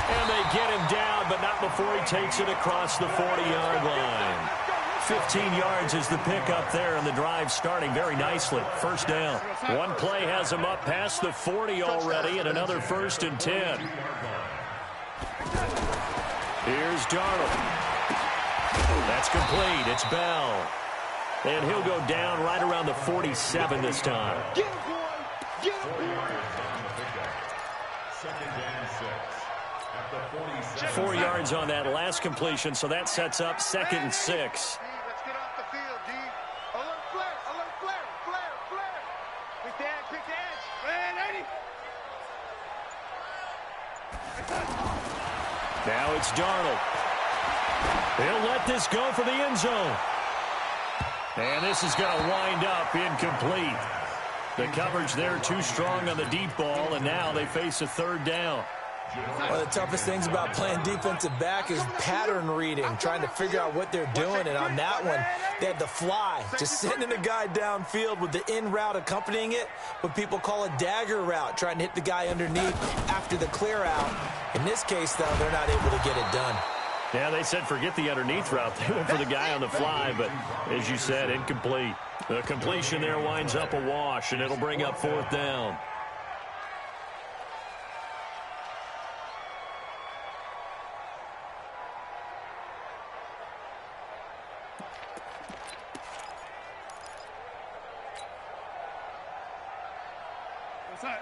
[SPEAKER 1] And they get him down, but not before he takes it across the 40-yard line. 15 yards is the pickup there, and the drive starting very nicely. 1st down. One play has him up past the 40 already, and another 1st and 10. Here's Darnold. That's complete. It's Bell. And he'll go down right around the 47 this time.
[SPEAKER 2] Get him, boy. Get him.
[SPEAKER 4] 4 yards on the pickup. 2nd and 6 at
[SPEAKER 1] 4 yards on that last completion, so that sets up 2nd and 6.
[SPEAKER 2] Let's get off the field, D. Alert flare, flare. Quick the edge. Man, 80.
[SPEAKER 1] Now it's Darnold. He'll let this go for the end zone. And this is going to wind up incomplete. The coverage there too strong on the deep ball, and now they face a 3rd down.
[SPEAKER 3] One of the toughest things about playing defensive back is pattern reading, trying to figure out what they're doing. And on that one, they had the fly, just sending a guy downfield with the in route accompanying it, what people call a dagger route, trying to hit the guy underneath after the clear out. In this case, though, they're not able to get it done.
[SPEAKER 1] Yeah, they said forget the underneath route. They went for the guy on the fly, but as you said, incomplete. The completion there winds up a wash, and it'll bring up 4th down.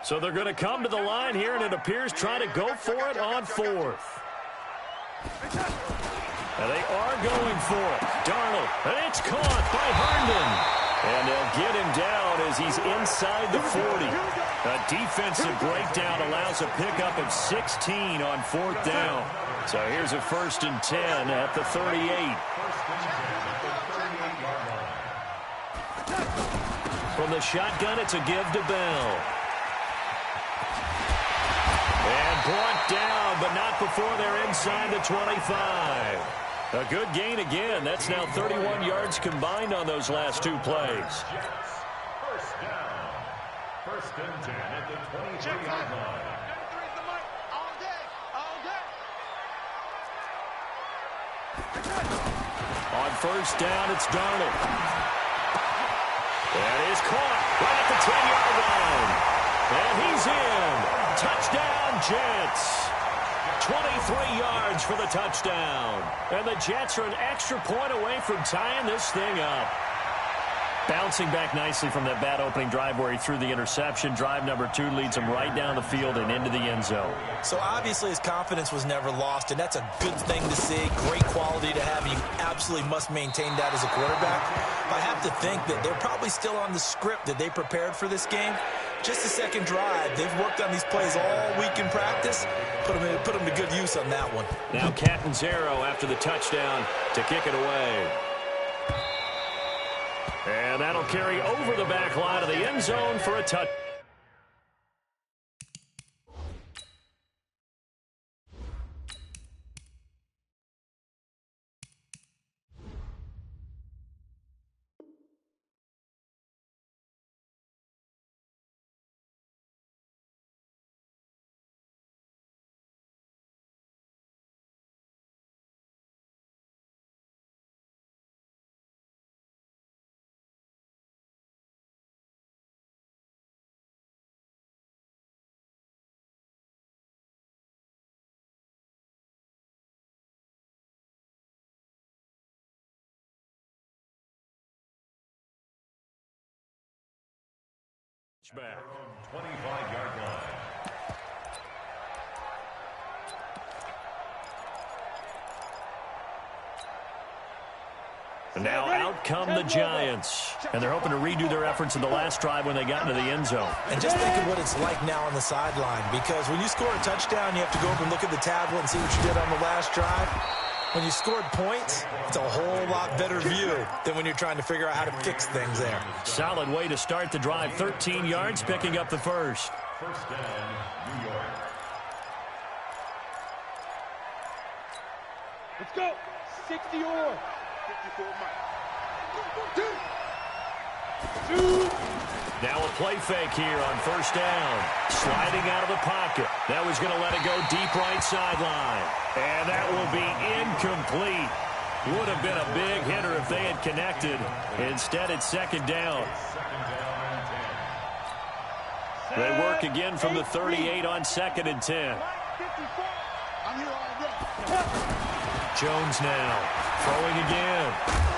[SPEAKER 1] So they're going to come to the line here, and it appears trying to go for it on 4th. And they are going for it. Darnold, and it's caught by Herndon. And they'll get him down as he's inside the 40. A defensive breakdown allows a pickup of 16 on 4th down. So here's a 1st and 10 at the 38. From the shotgun, it's a give to Bell. And brought down, but not before they're inside the 25. A good gain again. That's now 31 yards combined on those last 2 plays.
[SPEAKER 4] 1st down. 1st and 10 at the 23-yard line.
[SPEAKER 1] On 1st down, it's Darnold. That is caught right at the 10-yard line. And he's in. Touchdown, Jets. 23 yards for the touchdown. And the Jets are an extra point away from tying this thing up. Bouncing back nicely from that bad opening drive where he threw the interception. Drive number 2 leads him right down the field and into the end zone.
[SPEAKER 3] So obviously his confidence was never lost, and that's a good thing to see. Great quality to have. You absolutely must maintain that as a quarterback. I have to think that they're probably still on the script that they prepared for this game. Just the 2nd drive. They've worked on these plays all week in practice. Put them to good use on that one.
[SPEAKER 1] Now Catanzaro after the touchdown to kick it away. And that'll carry over the back line of the end zone for a touchdown. Back.
[SPEAKER 4] 25-yard line.
[SPEAKER 1] And now out come the Giants. And they're hoping to redo their efforts in the last drive when they got into the end zone.
[SPEAKER 3] And just think of what it's like now on the sideline, because when you score a touchdown, you have to go over and look at the tablet and see what you did on the last drive. When you scored points, it's a whole lot better view than when you're trying to figure out how to fix things there.
[SPEAKER 1] Solid way to start the drive. 13 yards, picking up the 1st.
[SPEAKER 4] 1st down, New York.
[SPEAKER 2] Let's go. 60 or 54 Two.
[SPEAKER 1] Now a play fake here on 1st down. Sliding out of the pocket. Now he's going to let it go deep right sideline. And that will be incomplete. Would have been a big hitter if they had connected. Instead, it's 2nd down. They work again from the 38 on 2nd and 10. Jones now throwing again.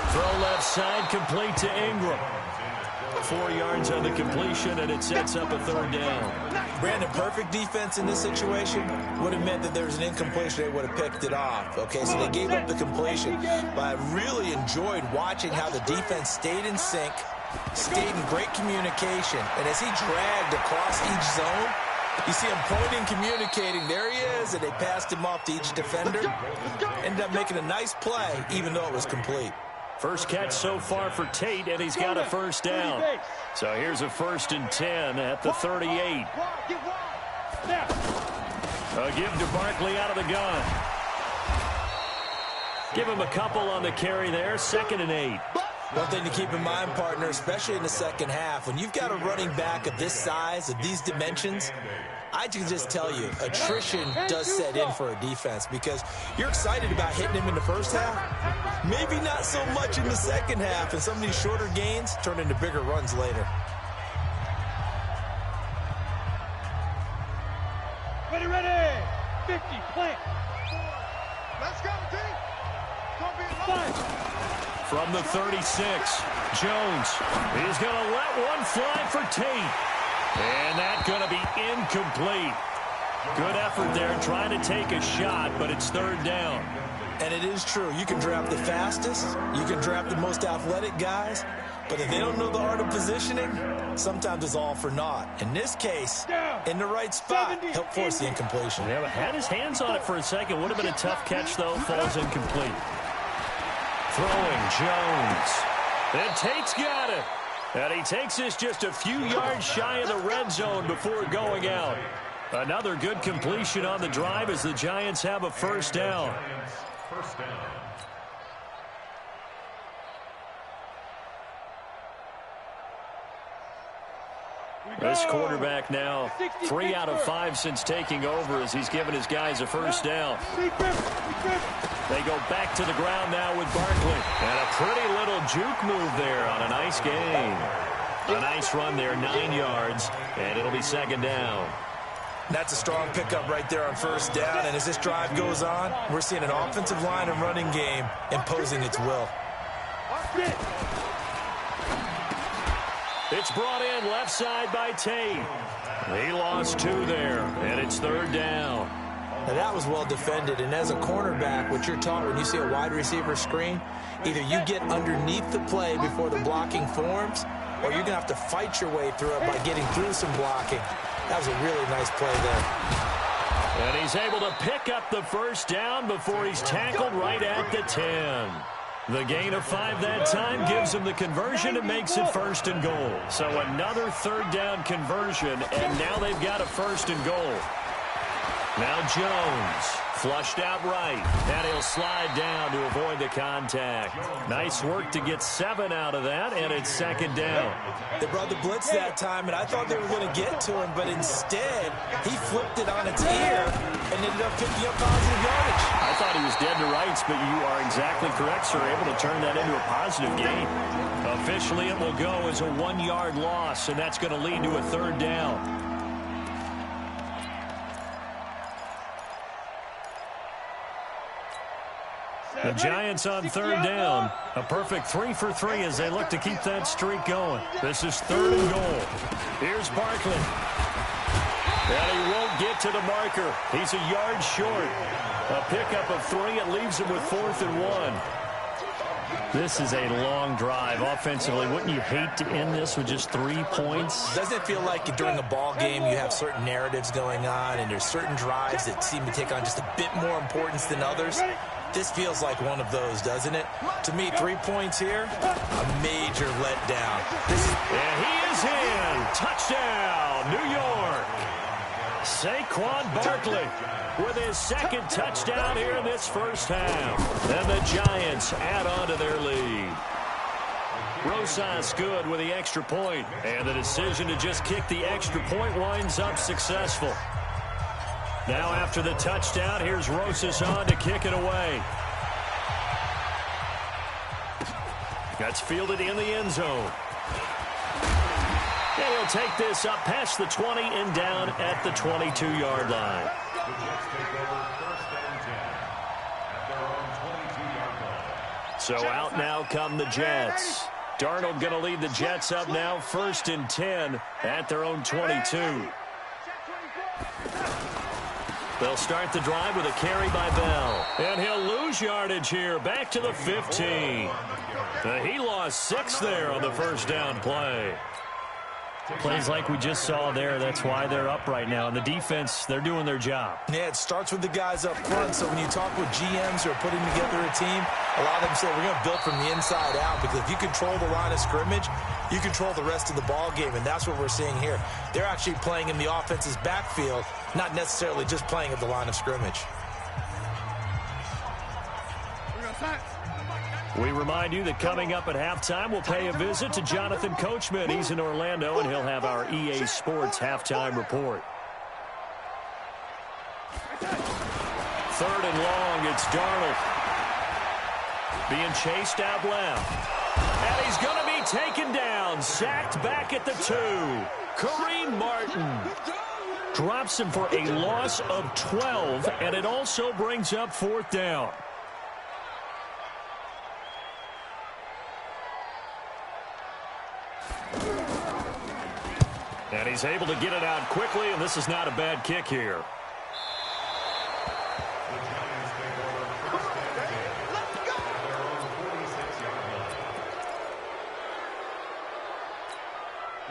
[SPEAKER 1] Throw left side, complete to Ingram. 4 yards on the completion, and it sets up a 3rd down.
[SPEAKER 3] Brandon, perfect defense in this situation would have meant that there was an incompletion. They would have picked it off. Okay, so they gave up the completion. But I really enjoyed watching how the defense stayed in sync, stayed in great communication. And as he dragged across each zone, you see him pointing, communicating. There he is, and they passed him off to each defender. Ended up making a nice play, even though it was complete.
[SPEAKER 1] First catch so far for Tate, and he's got a 1st down. So here's a 1st and 10 at the 38. A give to Barkley out of the gun. Give him a couple on the carry there. 2nd and 8.
[SPEAKER 3] One thing to keep in mind, partner, especially in the second half, when you've got a running back of this size, of these dimensions, I can just tell you, attrition does set in for a defense because you're excited about hitting him in the first half. Maybe not so much in the second half, and some of these shorter gains turn into bigger runs later.
[SPEAKER 2] Ready. 50, plant. Let's go, team.
[SPEAKER 1] From the 36, Jones is going to let one fly for Tate. And that's going to be incomplete. Good effort there trying to take a shot, but it's 3rd down.
[SPEAKER 3] And it is true. You can draft the fastest. You can draft the most athletic guys. But if they don't know the art of positioning, sometimes it's all for naught. In this case, in the right spot, help force the incompletion.
[SPEAKER 1] Yeah, had his hands on it for a second. Would have been a tough catch, though. Falls incomplete. Throwing Jones. And Tate's got it. And he takes this just a few yards shy of the red zone before going out. Another good completion on the drive as the Giants have a 1st down. This quarterback now 3 out of 5 since taking over as he's given his guys a 1st down. They go back to the ground now with Barkley. And a pretty little juke move there on a nice game. A nice run there, 9 yards, and it'll be 2nd down.
[SPEAKER 3] That's a strong pickup right there on 1st down. And as this drive goes on, we're seeing an offensive line and running game imposing its will.
[SPEAKER 1] It's brought in left side by Tate. He lost 2 there, and it's 3rd down.
[SPEAKER 3] Now that was well defended, and as a cornerback, what you're taught when you see a wide receiver screen, either you get underneath the play before the blocking forms, or you're going to have to fight your way through it by getting through some blocking. That was a really nice play there.
[SPEAKER 1] And he's able to pick up the 1st down before he's tackled right at the 10. The gain of 5 that time gives him the conversion and makes it 1st and goal. So another 3rd down conversion, and now they've got a 1st and goal. Now Jones, flushed out right, and he'll slide down to avoid the contact. Nice work to get 7 out of that, and it's 2nd down.
[SPEAKER 3] They brought the blitz that time, and I thought they were going to get to him, but instead, he flipped it on its ear and ended up picking up positive yardage.
[SPEAKER 1] I thought he was dead to rights, but you are exactly correct, sir, able to turn that into a positive gain. Officially, it will go as a 1-yard loss, and that's going to lead to a 3rd down. The Giants on 3rd down. A perfect 3 for 3 as they look to keep that streak going. This is 3rd and goal. Here's Barkley. And he won't get to the marker. He's a yard short. A pickup of 3. It leaves him with 4th and 1. This is a long drive offensively. Wouldn't you hate to end this with just 3 points?
[SPEAKER 3] Doesn't it feel like during a ball game you have certain narratives going on and there's certain drives that seem to take on just a bit more importance than others? This feels like one of those, doesn't it? To me, 3 points here, a major letdown.
[SPEAKER 1] And he is in. Touchdown, New York. Saquon Barkley with his 2nd touchdown here in this 1st half. And the Giants add on to their lead. Rosas good with the extra point. And the decision to just kick the extra point winds up successful. Now after the touchdown, here's Rosas on to kick it away. That's fielded in the end zone. And he'll take this up past the 20 and down at the 22-yard line. So out now come the Jets. Darnold going to lead the Jets up now, 1st and 10 at their own 22. They'll start the drive with a carry by Bell. And he'll lose yardage here, back to the 15. He lost 6 there on the first down play.
[SPEAKER 6] Plays like we just saw there, that's why they're up right now. And the defense, they're doing their job.
[SPEAKER 3] Yeah, it starts with the guys up front. So when you talk with GMs who are putting together a team, a lot of them say we're going to build from the inside out, because if you control the line of scrimmage, you control the rest of the ball game, and that's what we're seeing here. They're actually playing in the offense's backfield, not necessarily just playing at the line of scrimmage.
[SPEAKER 1] We remind you that coming up at halftime, we'll pay a visit to Jonathan Coachman. He's in Orlando, and he'll have our EA Sports halftime report. 3rd and long, it's Darnold. Being chased out left. And he's going to be taken down, sacked back at the 2. Kareem Martin drops him for a loss of 12, and it also brings up 4th down. And he's able to get it out quickly, and this is not a bad kick here.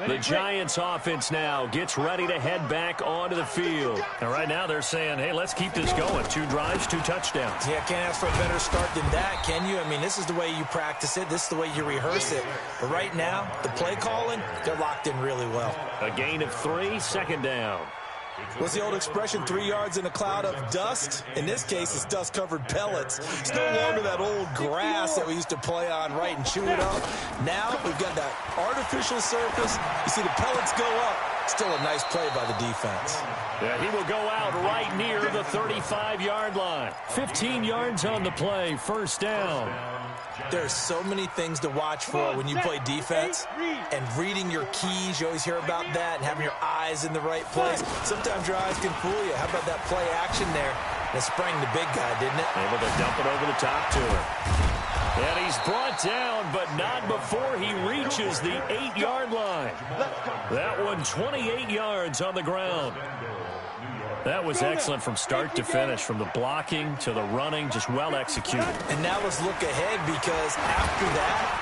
[SPEAKER 1] The Giants offense now gets ready to head back onto the field. And right now they're saying, hey, let's keep this going. 2 drives, 2 touchdowns.
[SPEAKER 3] Yeah, can't ask for a better start than that, can you? I mean, this is the way you practice it. This is the way you rehearse it. But right now, the play calling, they're locked in really well.
[SPEAKER 1] A gain of 3, 2nd down.
[SPEAKER 3] What's the old expression, 3 yards in a cloud of dust? In this case, it's dust-covered pellets. It's no longer that old grass that we used to play on, right, and chew it up. Now we've got that artificial surface. You see the pellets go up. Still a nice play by the defense.
[SPEAKER 1] Yeah, he will go out right near the 35-yard line. 15 yards on the play, 1st down.
[SPEAKER 3] There's so many things to watch for when you play defense, and reading your keys, you always hear about that, and having your eyes in the right place. Sometimes your eyes can fool you. How about that play action there? That sprang the big guy, didn't it?
[SPEAKER 1] Able to dump it over the top to him. And he's brought down, but not before he reaches the 8-yard line. That one 28 yards on the ground. That was excellent from start to finish, from the blocking to the running, just well executed.
[SPEAKER 3] And now let's look ahead, because after that,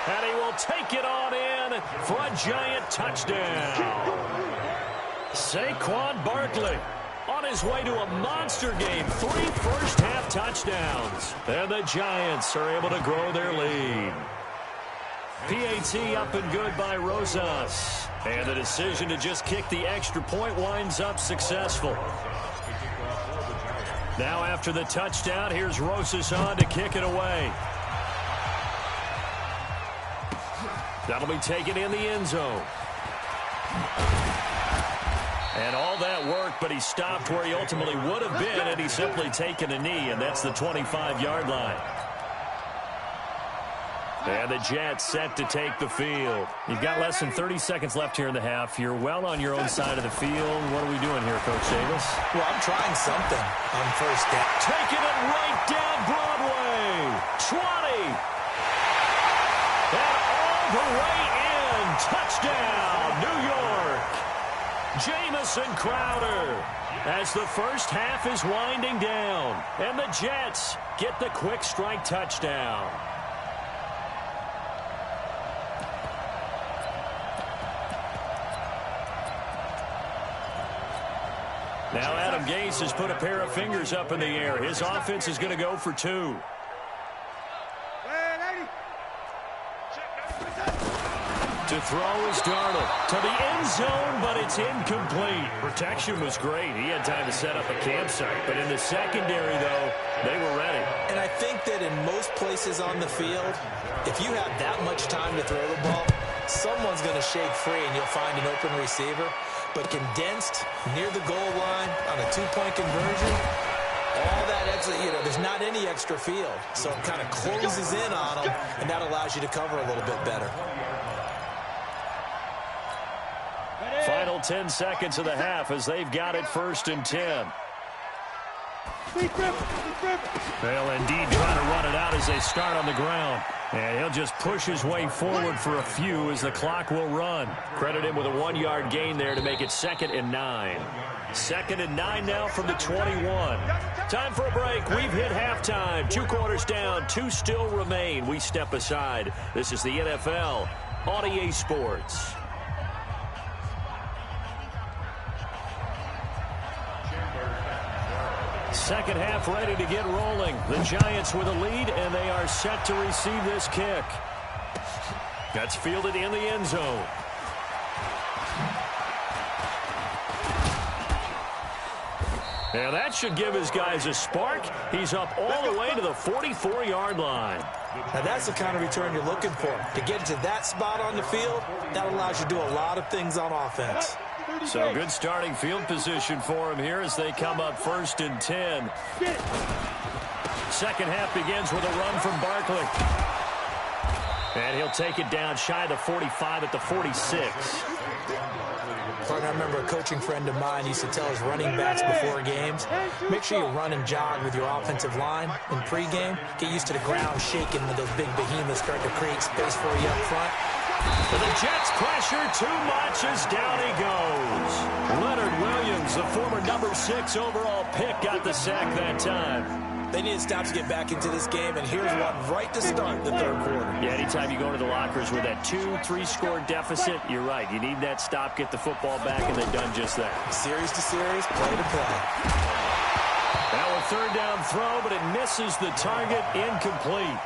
[SPEAKER 1] and he will take it on in for a giant touchdown. Saquon Barkley on his way to a monster game. 3 first-half touchdowns. And the Giants are able to grow their lead. PAT up and good by Rosas. And the decision to just kick the extra point winds up successful. Now after the touchdown, here's Rosas on to kick it away. That'll be taken in the end zone. And all that work, but he stopped where he ultimately would have been, and he's simply taken a knee, and that's the 25-yard line. And the Jets set to take the field. You've got less than 30 seconds left here in the half. You're well on your own side of the field. What are we doing here, Coach Davis?
[SPEAKER 3] Well, I'm trying something on first down.
[SPEAKER 1] Taking it right down Broadway. 20. And all the way in. Touchdown, New York. Jamison Crowder, as the first half is winding down. And the Jets get the quick strike touchdown. Now Adam Gase has put a pair of fingers up in the air. His offense is going to go for 2. To throw is Darnold. To the end zone, but it's incomplete. Protection was great. He had time to set up a campsite. But in the secondary, though, they were ready.
[SPEAKER 3] And I think that in most places on the field, if you have that much time to throw the ball, someone's going to shake free and you'll find an open receiver. But condensed near the goal line on a 2-point conversion, all that extra, there's not any extra field. So it kind of closes in on them, and that allows you to cover a little bit better.
[SPEAKER 1] Final 10 seconds of the half as they've got it 1st and 10.
[SPEAKER 6] They'll indeed try to run it out as they start on the ground. And he'll just push his way forward for a few as the clock will run.
[SPEAKER 1] Credit him with a 1-yard gain there to make it 2nd and 9. 2nd and 9 now from the 21. Time for a break. We've hit halftime. 2 quarters down. 2 still remain. We step aside. This is the NFL on EA Sports. Second half ready to get rolling. The Giants with a lead, and they are set to receive this kick. That's fielded in the end zone. And that should give his guys a spark. He's up all the way to the 44-yard line.
[SPEAKER 3] Now that's the kind of return you're looking for. To get to that spot on the field, that allows you to do a lot of things on offense.
[SPEAKER 1] So good starting field position for him here as they come up 1st and 10. Second half begins with a run from Barkley. And he'll take it down shy of the 45 at the 46.
[SPEAKER 3] I remember a coaching friend of mine used to tell his running backs before games, make sure you run and jog with your offensive line in pregame. Get used to the ground shaking when those big behemoths start to create space for you up front.
[SPEAKER 1] But the Jets pressure too much as down he goes. Leonard Williams, the former number 6 overall pick, got the sack that time.
[SPEAKER 3] They needed stops to get back into this game, and here's one right to start the 3rd quarter.
[SPEAKER 1] Yeah, anytime you go to the lockers with that 2-3 score deficit, you're right. You need that stop, get the football back, and they've done just that.
[SPEAKER 3] Series to series, play to play.
[SPEAKER 1] Now a 3rd down throw, but it misses the target, incomplete.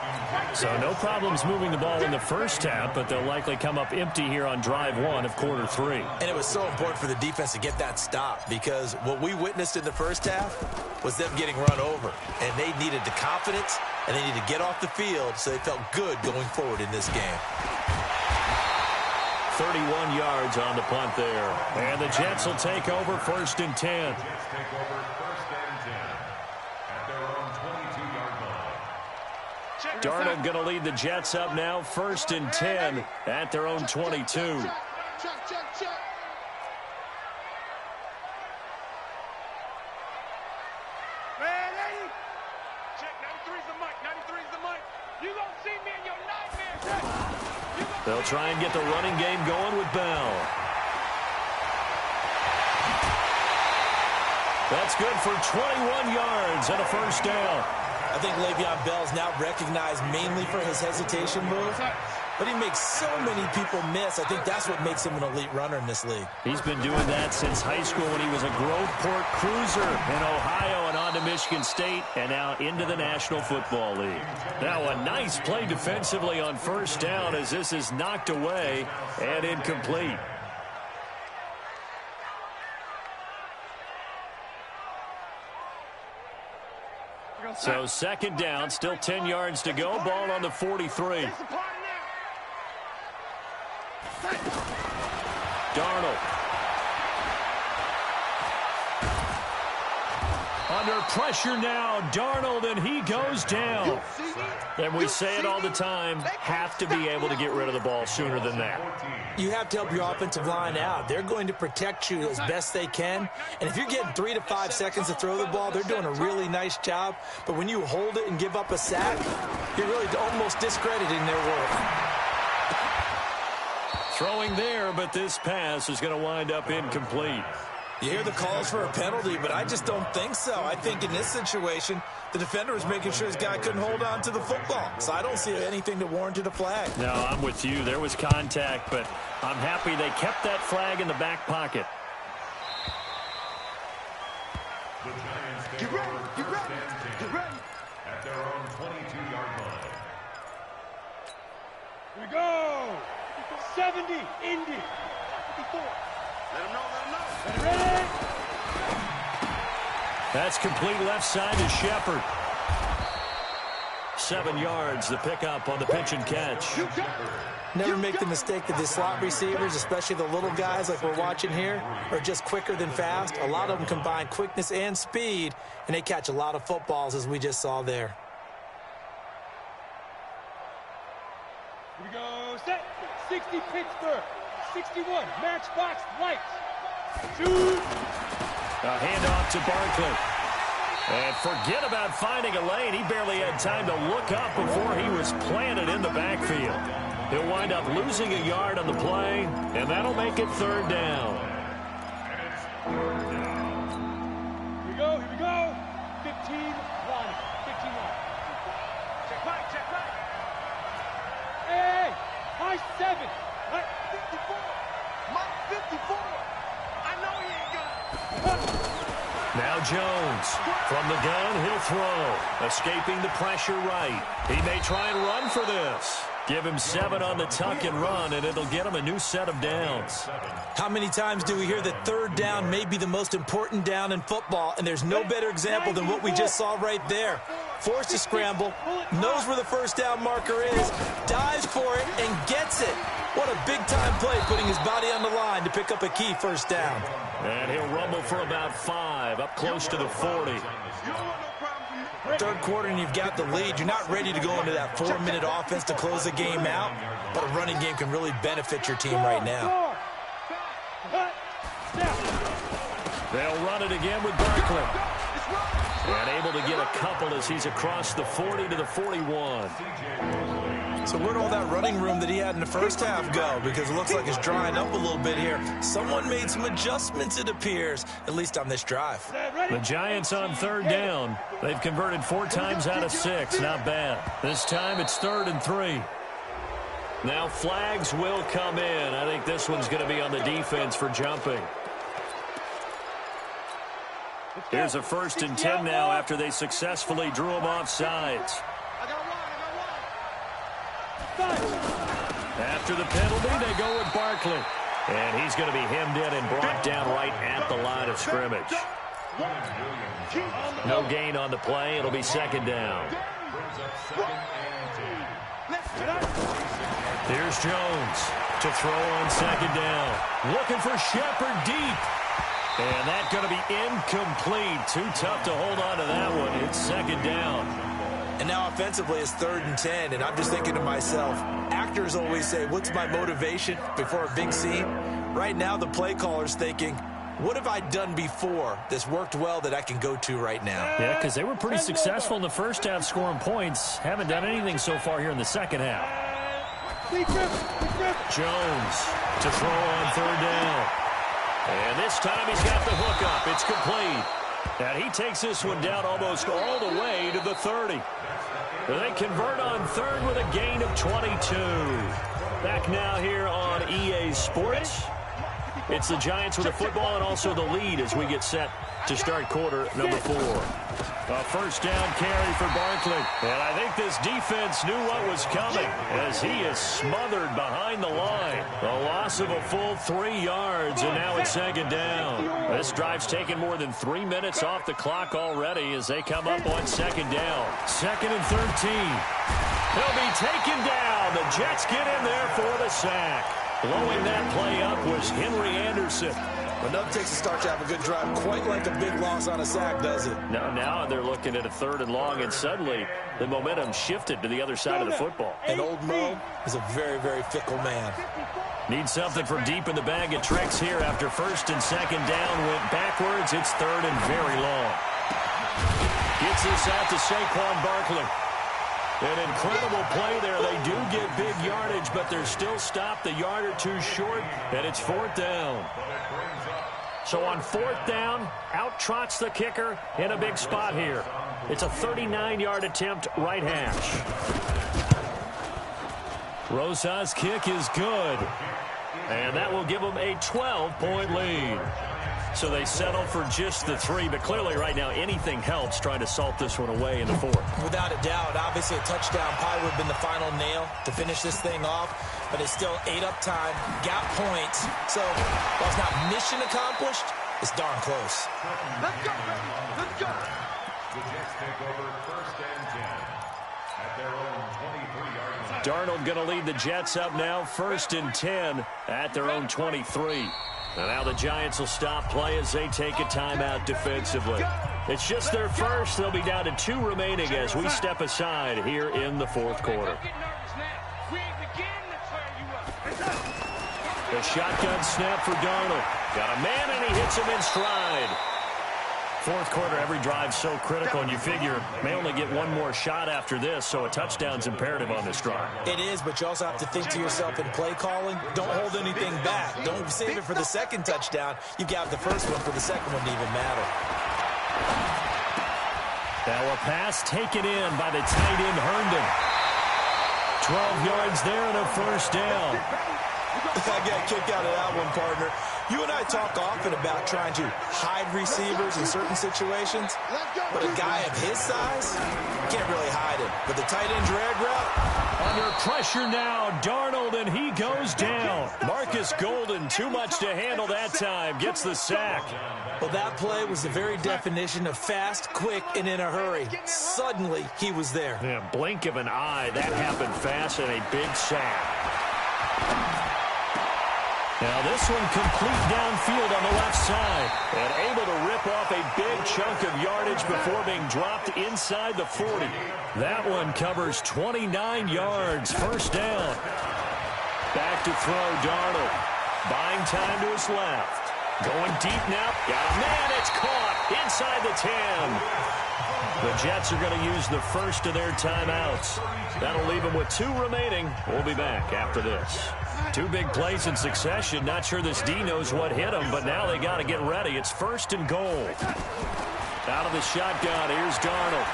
[SPEAKER 1] So no problems moving the ball in the first half, but they'll likely come up empty here on drive 1 of quarter 3.
[SPEAKER 3] And it was so important for the defense to get that stop because what we witnessed in the first half was them getting run over. And they needed the confidence, and they needed to get off the field so they felt good going forward in this game.
[SPEAKER 1] 31 yards on the punt there. And the Jets will take over 1st and 10. Darnold going to lead the Jets up now, 1st and 10 at their own 22.
[SPEAKER 2] Check. Man, lady. Check, 93's the mic, 93's the mic. You gonna see me in your nightmares.
[SPEAKER 1] They'll try and get the running game going with Bell. That's good for 21 yards and a 1st down.
[SPEAKER 3] I think Le'Veon Bell's now recognized mainly for his hesitation move, but he makes so many people miss. I think that's what makes him an elite runner in this league.
[SPEAKER 1] He's been doing that since high school when he was a Groveport Cruiser in Ohio and on to Michigan State and now into the National Football League. Now a nice play defensively on 1st down as this is knocked away and incomplete. So 2nd down, still 10 yards to go. Ball on the 43. Darnold. Under pressure now, Darnold, and he goes down. And we say it all the time, have to be able to get rid of the ball sooner than that.
[SPEAKER 3] You have to help your offensive line out. They're going to protect you as best they can. And if you're getting 3 to 5 seconds to throw the ball, they're doing a really nice job. But when you hold it and give up a sack, you're really almost discrediting their work.
[SPEAKER 1] Throwing there, but this pass is going to wind up incomplete.
[SPEAKER 3] You hear the calls for a penalty, but I just don't think so. I think in this situation, the defender was making sure his guy couldn't hold on to the football. So I don't see anything that warranted a flag.
[SPEAKER 1] No, I'm with you. There was contact, but I'm happy they kept that flag in the back pocket.
[SPEAKER 4] The Giants take
[SPEAKER 2] Get ready,
[SPEAKER 4] over
[SPEAKER 2] get
[SPEAKER 4] 1st
[SPEAKER 2] ready,
[SPEAKER 4] and 10
[SPEAKER 2] get ready.
[SPEAKER 4] at their own 22-yard line.
[SPEAKER 2] Here we go. 70, Indy. 54. Let him know, let him know. Ready?
[SPEAKER 1] That's complete left side to Shepard. 7 yards, the pickup on the pitch and catch.
[SPEAKER 3] Never make the mistake that the slot receivers, especially the little guys like we're watching here, are just quicker than fast. A lot of them combine quickness and speed, and they catch a lot of footballs, as we just saw there.
[SPEAKER 2] Here we go. Set. 60 Pittsburgh. 61 Matchbox Lights. Shoot.
[SPEAKER 1] A handoff to Barkley. And forget about finding a lane. He barely had time to look up before he was planted in the backfield. He'll wind up losing a yard on the play, and that'll make it third down.
[SPEAKER 2] Here we go, here we go. 15 line. 15 line. Check right, check right. Hey, high 7. High 54. Mike 54. I know he ain't got it.
[SPEAKER 1] Now Jones, from the gun, he'll throw. Escaping the pressure right. He may try and run for this. Give him 7 on the tuck and run, and it'll get him a new set of downs.
[SPEAKER 3] How many times do we hear that third down may be the most important down in football, and there's no better example than what we just saw right there. Forced to scramble, knows where the first down marker is, dives for it, and gets it. What a big-time play, putting his body on the line to pick up a key first down.
[SPEAKER 1] And he'll rumble for about 5, up close to the 40.
[SPEAKER 3] Third quarter and you've got the lead. You're not ready to go into that 4-minute offense to close the game out, but a running game can really benefit your team right now.
[SPEAKER 1] They'll run it again with Barkley. And able to get a couple as he's across the 40 to the 41.
[SPEAKER 3] So where'd all that running room that he had in the first half go? Because it looks like it's drying up a little bit here. Someone made some adjustments, it appears, at least on this drive.
[SPEAKER 1] The Giants on third down. They've converted 4 times out of 6. Not bad. This time it's 3rd and 3. Now flags will come in. I think this one's going to be on the defense for jumping. Here's a 1st and 10 now after they successfully drew him off sides. After the penalty, they go with Barkley. And he's going to be hemmed in and brought down right at the line of scrimmage. No gain on the play. It'll be 2nd down. Here's Jones to throw on 2nd down. Looking for Shepard deep. And that's going to be incomplete. Too tough to hold on to that one. It's 2nd down.
[SPEAKER 3] And now offensively it's 3rd and 10, and I'm just thinking to myself, actors always say, what's my motivation before a big scene? Right now the play caller's thinking, what have I done before that's worked well that I can go to right now?
[SPEAKER 6] Yeah, because they were pretty successful in the first half scoring points. Haven't done anything so far here in the second half.
[SPEAKER 1] Jones to throw on 3rd down. And this time he's got the hook up. It's complete. And he takes this one down almost all the way to the 30. They convert on 3rd with a gain of 22. Back now here on EA Sports. It's the Giants with the football and also the lead as we get set to start quarter number 4. A 1st down carry for Barkley. And I think this defense knew what was coming as he is smothered behind the line. A loss of a full 3 yards, and now it's 2nd down. This drive's taken more than 3 minutes off the clock already as they come up on 2nd down. 2nd and 13. He'll be taken down. The Jets get in there for the sack. Blowing that play up was Henry Anderson.
[SPEAKER 3] Enough takes a start to have a good drive, quite like a big loss on a sack, does it?
[SPEAKER 1] Now they're looking at a 3rd and long, and suddenly the momentum shifted to the other side of the football.
[SPEAKER 3] And old Mo is a very, very fickle man.
[SPEAKER 1] Need something from deep in the bag of tricks here after 1st and 2nd down went backwards. It's 3rd and very long. Gets this out to Saquon Barkley. An incredible play there. They do get big yardage, but they're still stopped a yard or 2 short, and it's 4th down. So on 4th down, out trots the kicker in a big spot here. It's a 39-yard attempt, right hash. Rosa's kick is good, and that will give them a 12-point lead. So they settle for just the 3, but clearly right now anything helps trying to salt this one away in the 4th.
[SPEAKER 3] Without a doubt, obviously a touchdown probably would have been the final nail to finish this thing off, but it's still 8 up time, got points. So while it's not mission accomplished, it's darn close.
[SPEAKER 2] Let's go, let's go.
[SPEAKER 4] The Jets take over 1st and 10 at their own 23-yard line.
[SPEAKER 1] Darnold going to lead the Jets up now, 1st and 10 at their own 23. And now the Giants will stop play as they take a timeout defensively. It's just their first. They'll be down to 2 remaining as we step aside here in the 4th quarter. The shotgun snap for Darnold. Got a man and he hits him in stride.
[SPEAKER 6] Fourth quarter, every drive so critical, and you figure may only get one more shot after this, so a touchdown's imperative on this drive.
[SPEAKER 3] It is, but you also have to think to yourself in play calling, don't hold anything back. Don't save it for the second touchdown. You got the first one for the second one to even matter.
[SPEAKER 6] Now a pass taken in by the tight end, Herndon. 12 yards there and a first down.
[SPEAKER 3] I got a kick out of that one, partner. You and I talk often about trying to hide receivers in certain situations, but a guy of his size, can't really hide him. But the tight end drag route,
[SPEAKER 6] under pressure now, Darnold, and he goes down. Marcus Golden, too much to handle that time, gets the sack.
[SPEAKER 3] Well, that play was the very definition of fast, quick, and in a hurry. Suddenly, he was there.
[SPEAKER 6] Yeah, blink of an eye, that happened fast, and a big sack. Now this one complete downfield on the left side, and able to rip off a big chunk of yardage before being dropped inside the 40. That one covers 29 yards, first down. Back to throw, Darnold. Buying time to his left. Going deep now. Got a man, it's caught inside the 10. The Jets are going to use the first of their timeouts. That'll leave them with 2 remaining. We'll be back after this. 2 big plays in succession. Not sure this D knows what hit him, but now they got to get ready. It's first and goal. Out of the shotgun, here's Darnold.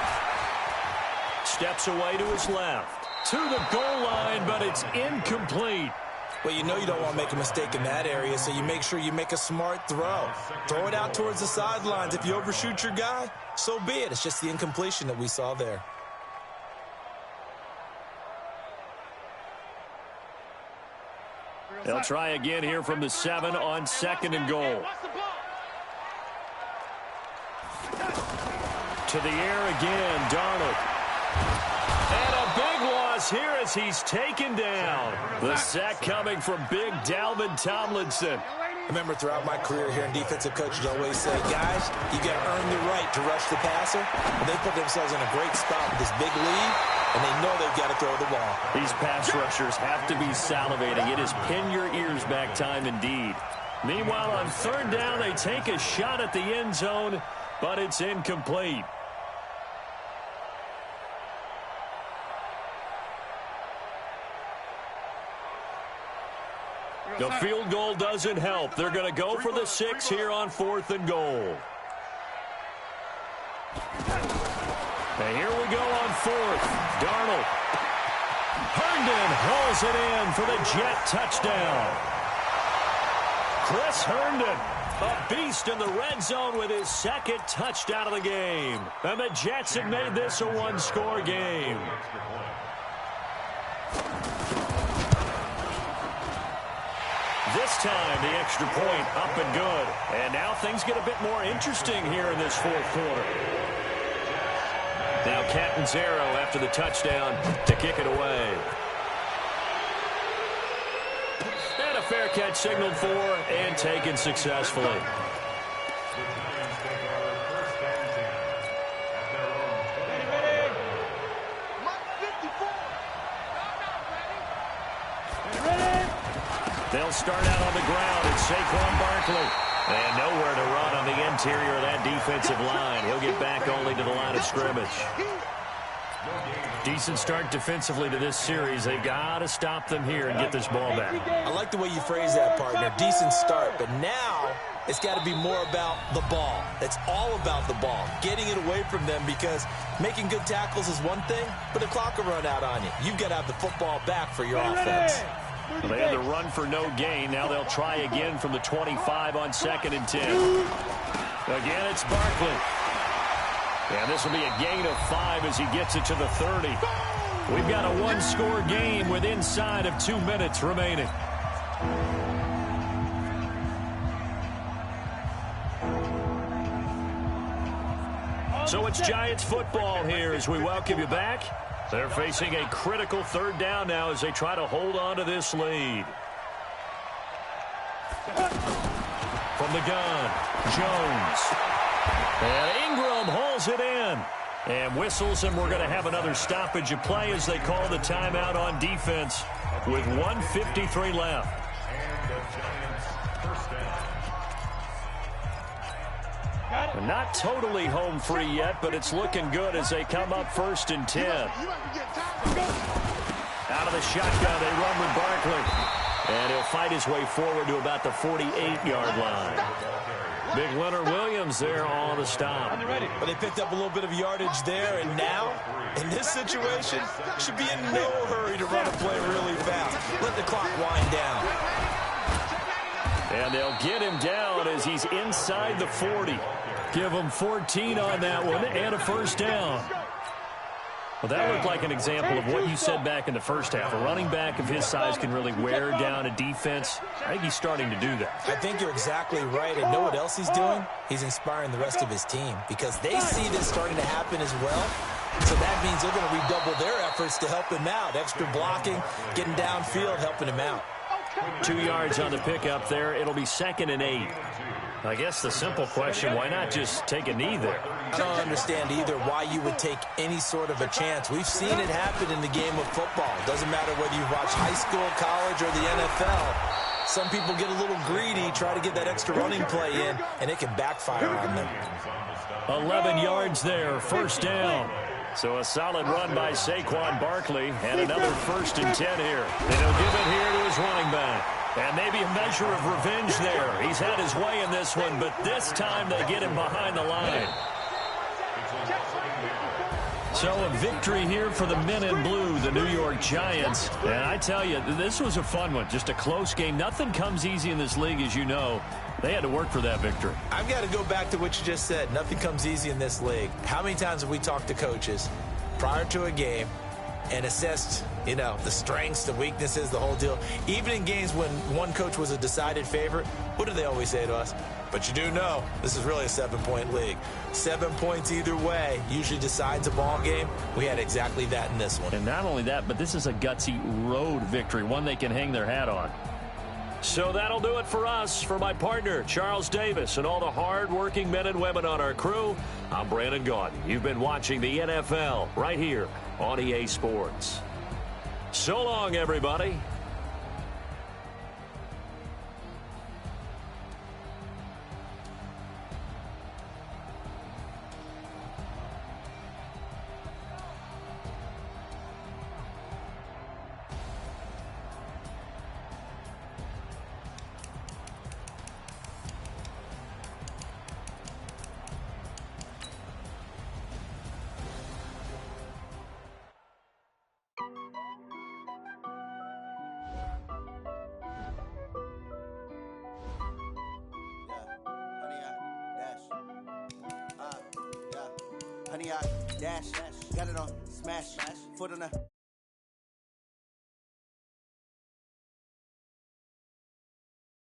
[SPEAKER 6] Steps away to his left. To the goal line, but it's incomplete.
[SPEAKER 3] Well, you know you don't want to make a mistake in that area, so you make sure you make a smart throw. Throw it out towards the sidelines. If you overshoot your guy, so be it. It's just the incompletion that we saw there.
[SPEAKER 6] They'll try again here from the 7 on second and goal. To the air again, Darnold. And a big loss here as he's taken down. The sack coming from big Dalvin Tomlinson.
[SPEAKER 3] I remember throughout my career here in defensive coaches always say, guys, you got to earn the right to rush the passer. And they put themselves in a great spot with this big lead, and they know they've got to throw the ball.
[SPEAKER 6] These pass rushers have to be salivating. It is pin your ears back time indeed. Meanwhile, on third down, they take a shot at the end zone, but it's incomplete. The field goal doesn't help. They're going to go for the 6 here on 4th and goal. And here we go on 4th. Darnold. Herndon hauls it in for the Jet touchdown. Chris Herndon, a beast in the red zone with his 2nd touchdown of the game. And the Jets have made this a 1-score game. This time, the extra point up and good. And now things get a bit more interesting here in this 4th quarter. Now Catanzaro after the touchdown to kick it away. And a fair catch signaled for and taken successfully. They'll start out on the ground. It's Saquon Barkley. And nowhere to run on the interior of that defensive line. He'll get back only to the line of scrimmage. Decent start defensively to this series. They've got to stop them here and get this ball back.
[SPEAKER 3] I like the way you phrase that, partner. Decent start, but now it's got to be more about the ball. It's all about the ball, getting it away from them, because making good tackles is one thing, but the clock will run out on you. You've got to have the football back for your offense.
[SPEAKER 6] Well, they had the run for no gain. Now they'll try again from the 25 on 2nd and 10. Again, it's Barkley. And this will be a gain of 5 as he gets it to the 30. We've got a 1-score game with inside of 2 minutes remaining. So it's Giants football here as we welcome you back. They're facing a critical 3rd down now as they try to hold on to this lead. From the gun, Jones. And Ingram hauls it in. And whistles, and we're going to have another stoppage of play as they call the timeout on defense with 1:53 left.
[SPEAKER 4] And the Giants first down.
[SPEAKER 6] Not totally home free yet, but it's looking good as they come up 1st and 10. Out of the shotgun, they run with Barkley. And he'll fight his way forward to about the 48-yard line. Big Leonard Williams there on the stop.
[SPEAKER 3] But they picked up a little bit of yardage there, and now, in this situation, should be in no hurry to run a play really fast. Let the clock wind down.
[SPEAKER 6] And they'll get him down as he's inside the 40. Give him 14 on that one and a 1st down. Well, that looked like an example of what you said back in the first half. A running back of his size can really wear down a defense. I think he's starting to do that.
[SPEAKER 3] I think you're exactly right. And know what else he's doing? He's inspiring the rest of his team because they see this starting to happen as well. So that means they're going to redouble their efforts to help him out. Extra blocking, getting downfield, helping him out.
[SPEAKER 6] 2 yards on the pickup there. It'll be 2nd and 8. I guess the simple question, why not just take a knee there?
[SPEAKER 3] I don't understand either why you would take any sort of a chance. We've seen it happen in the game of football. Doesn't matter whether you watch high school, college, or the NFL. Some people get a little greedy, try to get that extra running play in, and it can backfire on them.
[SPEAKER 6] 11 yards there, 1st down. So a solid run by Saquon Barkley, and another 1st and 10 here. And he'll give it here to his running back. And maybe a measure of revenge there. He's had his way in this one, but this time they get him behind the line. So a victory here for the men in blue, the New York Giants. And I tell you, this was a fun one. Just a close game. Nothing comes easy in this league, as you know. They had to work for that victory.
[SPEAKER 3] I've got to go back to what you just said. Nothing comes easy in this league. How many times have we talked to coaches prior to a game and assessed, you know, the strengths, the weaknesses, the whole deal? Even in games when one coach was a decided favorite, what do they always say to us? But you do know this is really a 7-point league. 7 points either way usually decides a ball game. We had exactly that in this one.
[SPEAKER 6] And not only that, but this is a gutsy road victory, one they can hang their hat on. So that'll do it for us. For my partner, Charles Davis, and all the hard-working men and women on our crew, I'm Brandon Gaudin. You've been watching the NFL right here on EA Sports. So long, everybody.
[SPEAKER 7] Honey, I dash, got it on, smash, foot on the